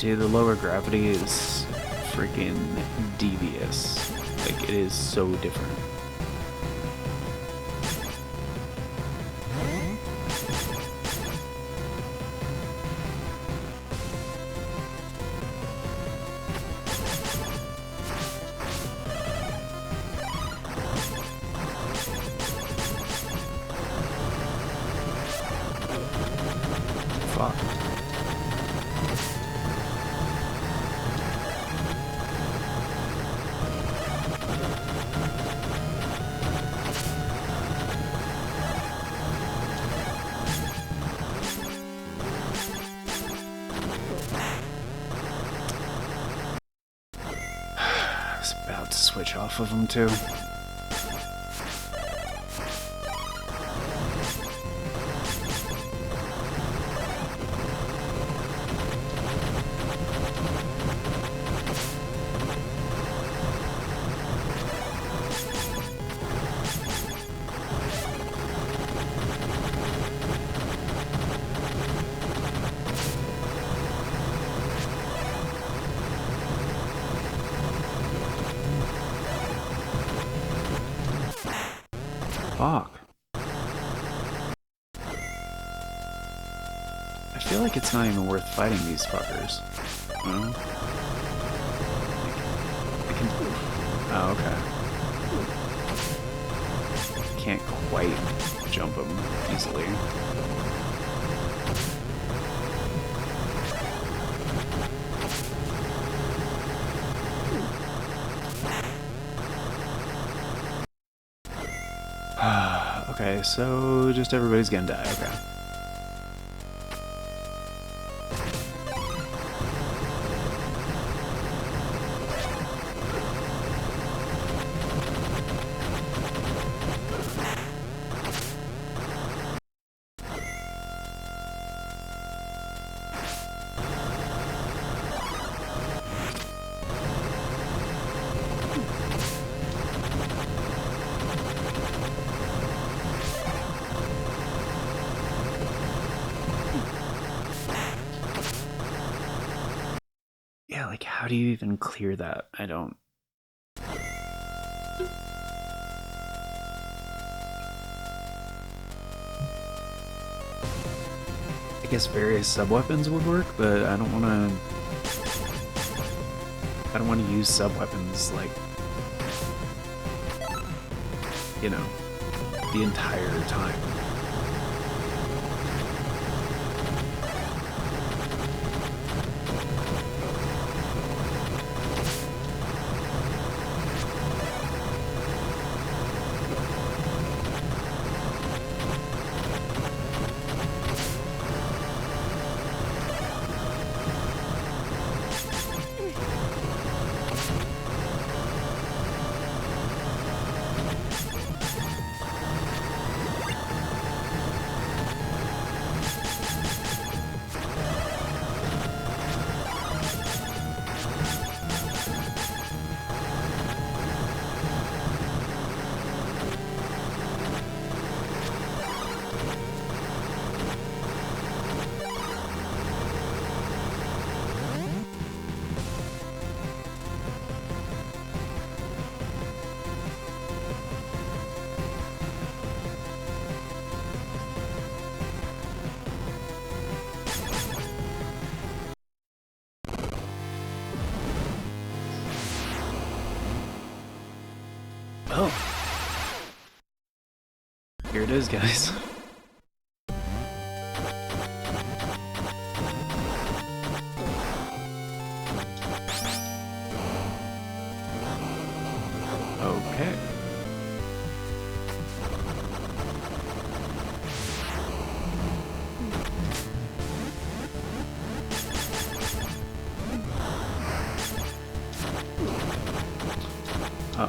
Dude, the lower gravity is freaking devious. Like, it is so different. Fuck. I was about to switch off of them too. Fuck. I feel like it's not even worth fighting these fuckers. No? I can... Oh, okay. Can't quite jump them easily. Okay, so just everybody's gonna die, okay. Yeah, like, how do you even clear that? I don't... I guess various sub-weapons would work, but I don't want to... I don't want to use sub-weapons, like... You know, the entire time. Oh. Here it is, guys. Okay. Oh,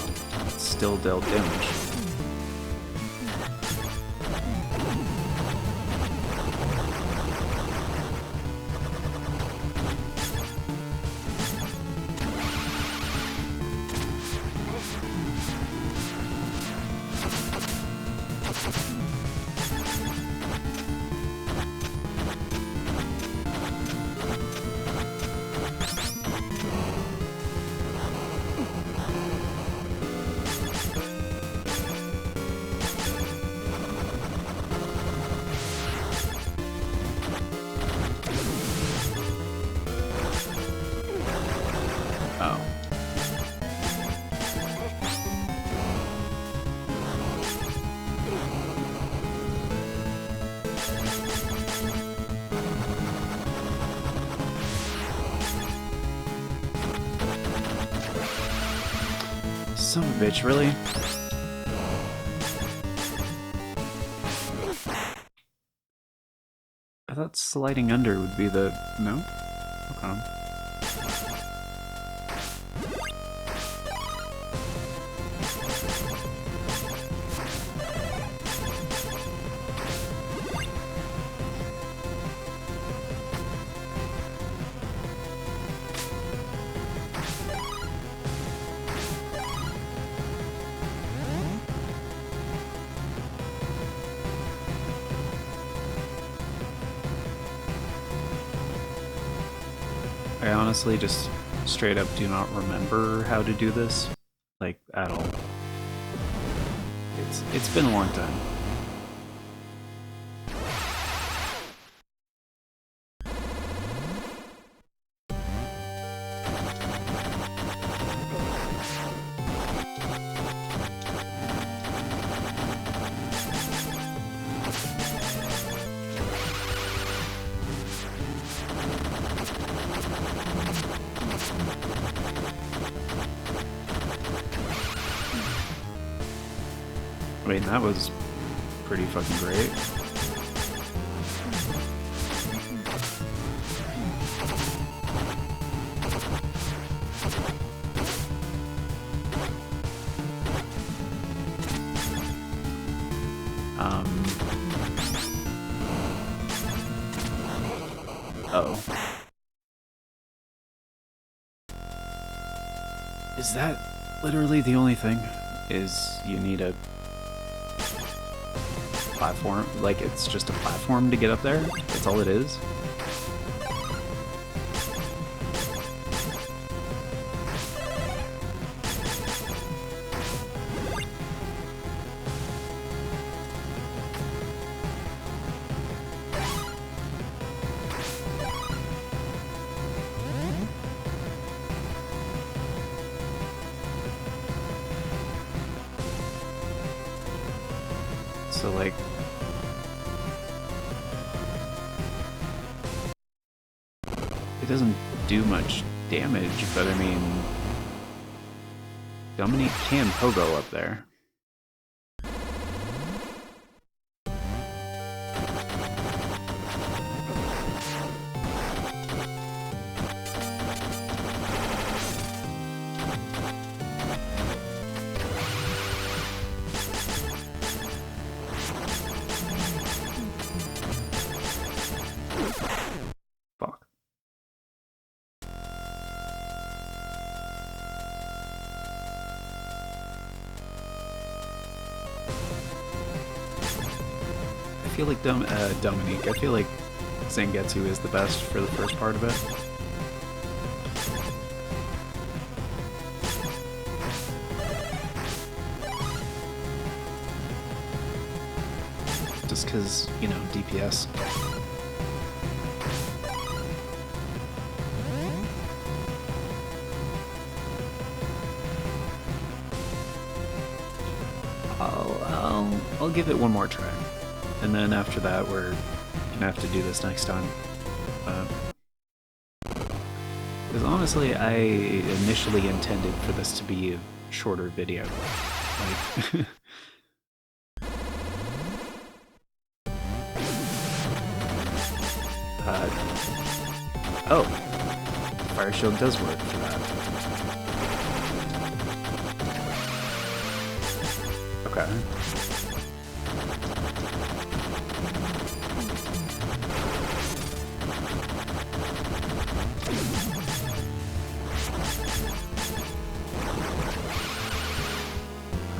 still dealt damage. Bitch, really? I thought sliding under would be the... No? Okay. I honestly just straight up do not remember how to do this, like, at all. It's been a long time. I mean, that was pretty fucking great. Uh-oh. Is that literally the only thing? Is you need a platform? Like, it's just a platform to get up there? That's all it is? So, like... It doesn't do much damage, but I mean... Dominique can pogo up there. Fuck. I feel like Dominique, I feel like Zangetsu is the best for the first part of it. Just because, you know, DPS. I'll give it one more try. And then after that, we're gonna have to do this next time. Because honestly, I initially intended for this to be a shorter video. Like... oh! Fire Shield does work for that. Okay.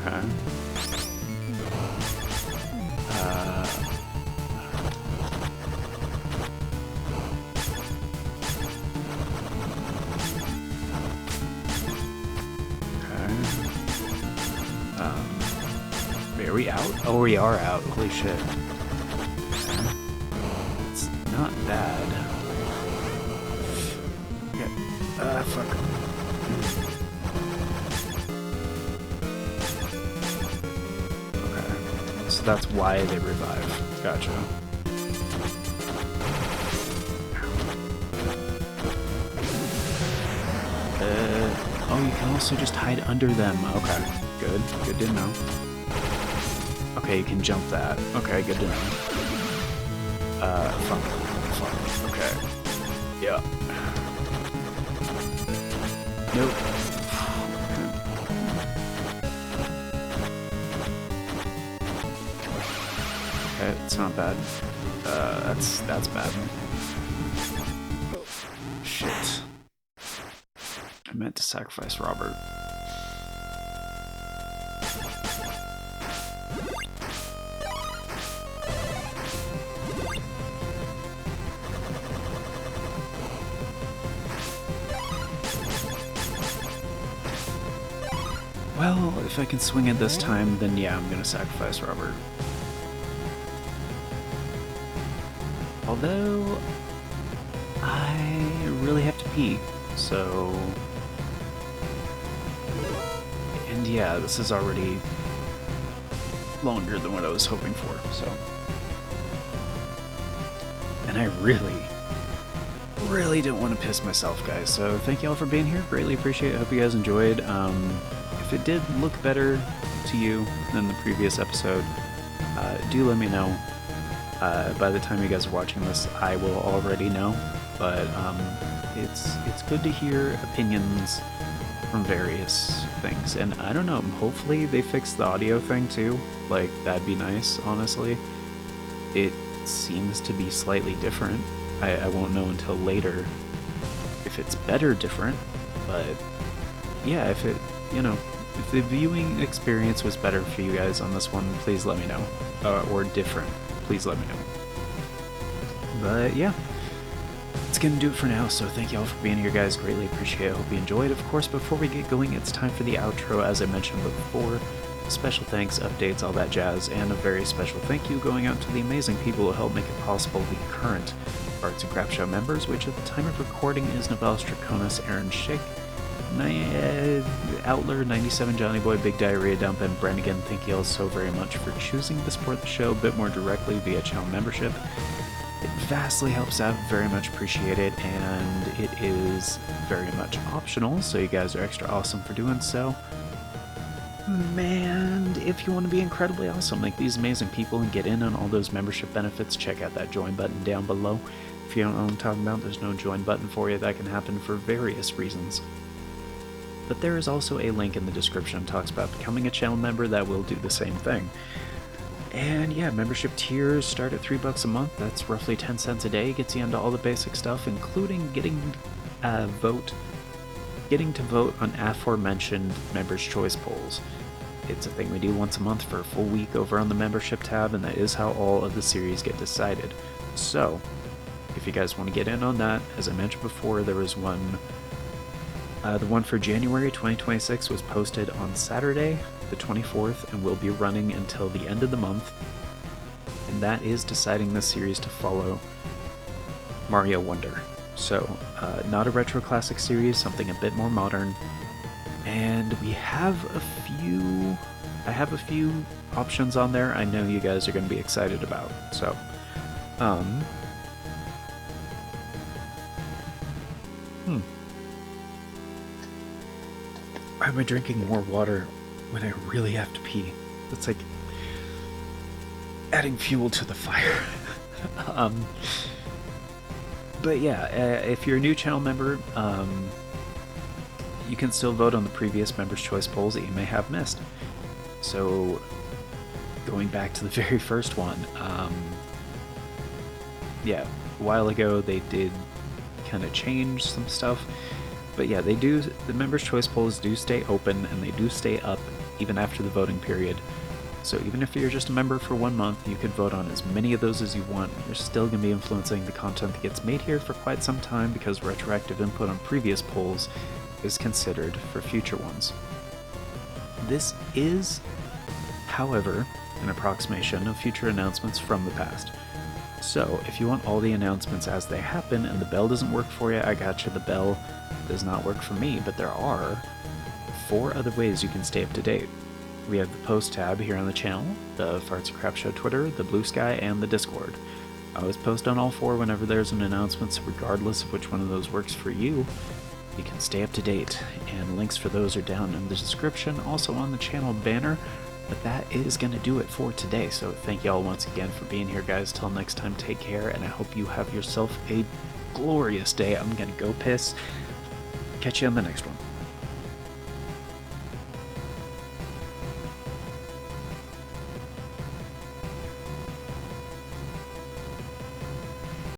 Okay. Wait, are we out? Oh, we are out. Holy shit. It's not bad. Yeah. Fuck. Okay. So that's why they revive. Gotcha. Oh, you can also just hide under them. Okay. good. Good to know. Okay, you can jump that. Okay, good to know. Fuck. Okay. Yeah. Nope. Okay, it's not bad. That's bad. Oh, shit. I meant to sacrifice Robert. Well, if I can swing it this time, then yeah, I'm gonna sacrifice Robert. Although, I really have to pee, so... And yeah, this is already longer than what I was hoping for, so... And I really didn't want to piss myself, guys, so thank you all for being here, greatly appreciate it, hope you guys enjoyed. If it did look better to you than the previous episode, do let me know. By the time you guys are watching this, I will already know, but it's good to hear opinions from various things, and I don't know, hopefully they fix the audio thing too, like, that'd be nice, honestly. It seems to be slightly different. I won't know until later if it's better different, but yeah, if it, you know, if the viewing experience was better for you guys on this one, please let me know. Or different, please let me know. But yeah, that's gonna do it for now, so thank you all for being here, guys. Greatly appreciate it. Hope you enjoyed. Of course, before we get going, it's time for the outro, as I mentioned before. Special thanks, updates, all that jazz, and a very special thank you going out to the amazing people who helped make it possible, the current Arts and Crap Show members, which at the time of recording is Novellis Draconis, Aaron Schick, Outler, 97 Johnny Boy, Big Diarrhea Dump, and Brennigan. Thank you all so very much for choosing to support the show a bit more directly via channel membership. It vastly helps out, very much appreciate it, and it is very much optional, so you guys are extra awesome for doing so. And if you want to be incredibly awesome like these amazing people and get in on all those membership benefits, check out that join button down below. If you don't know what I'm talking about, there's no join button for you. That can happen for various reasons. But there is also a link in the description that talks about becoming a channel member that will do the same thing. And yeah, membership tiers start at $3 a month. That's roughly 10 cents a day. Gets you into all the basic stuff, including getting to vote on aforementioned members' choice polls. It's a thing we do once a month for a full week over on the membership tab, and that is how all of the series get decided. So, if you guys want to get in on that, as I mentioned before, there was one. The one for January 2026 was posted on Saturday, the 24th, and will be running until the end of the month. And that is deciding this series to follow Mario Wonder. So, not a retro classic series, something a bit more modern. And we have I have a few options on there I know you guys are going to be excited about. So, Why am I drinking more water when I really have to pee? That's like adding fuel to the fire. But yeah, if you're a new channel member, you can still vote on the previous members' choice polls that you may have missed. So, going back to the very first one, yeah, a while ago they did kind of change some stuff. But yeah, the members' choice polls do stay open, and they do stay up even after the voting period. So even if you're just a member for 1 month, you can vote on as many of those as you want. You're still going to be influencing the content that gets made here for quite some time, because retroactive input on previous polls is considered for future ones. This is, however, an approximation of future announcements from the past. So if you want all the announcements as they happen and the bell doesn't work for you, I got you. The bell does not work for me, but there are 4 other ways you can stay up to date. We have the post tab here on the channel, the Farts and Crap Show Twitter, the Bluesky, and the Discord. I always post on all 4 whenever there's an announcement, so regardless of which one of those works for you, you can stay up to date, and links for those are down in the description, also on the channel banner. But that is going to do it for today, so thank y'all once again for being here, guys. Till next time, take care, and I hope you have yourself a glorious day. I'm going to go piss. Catch you on the next one.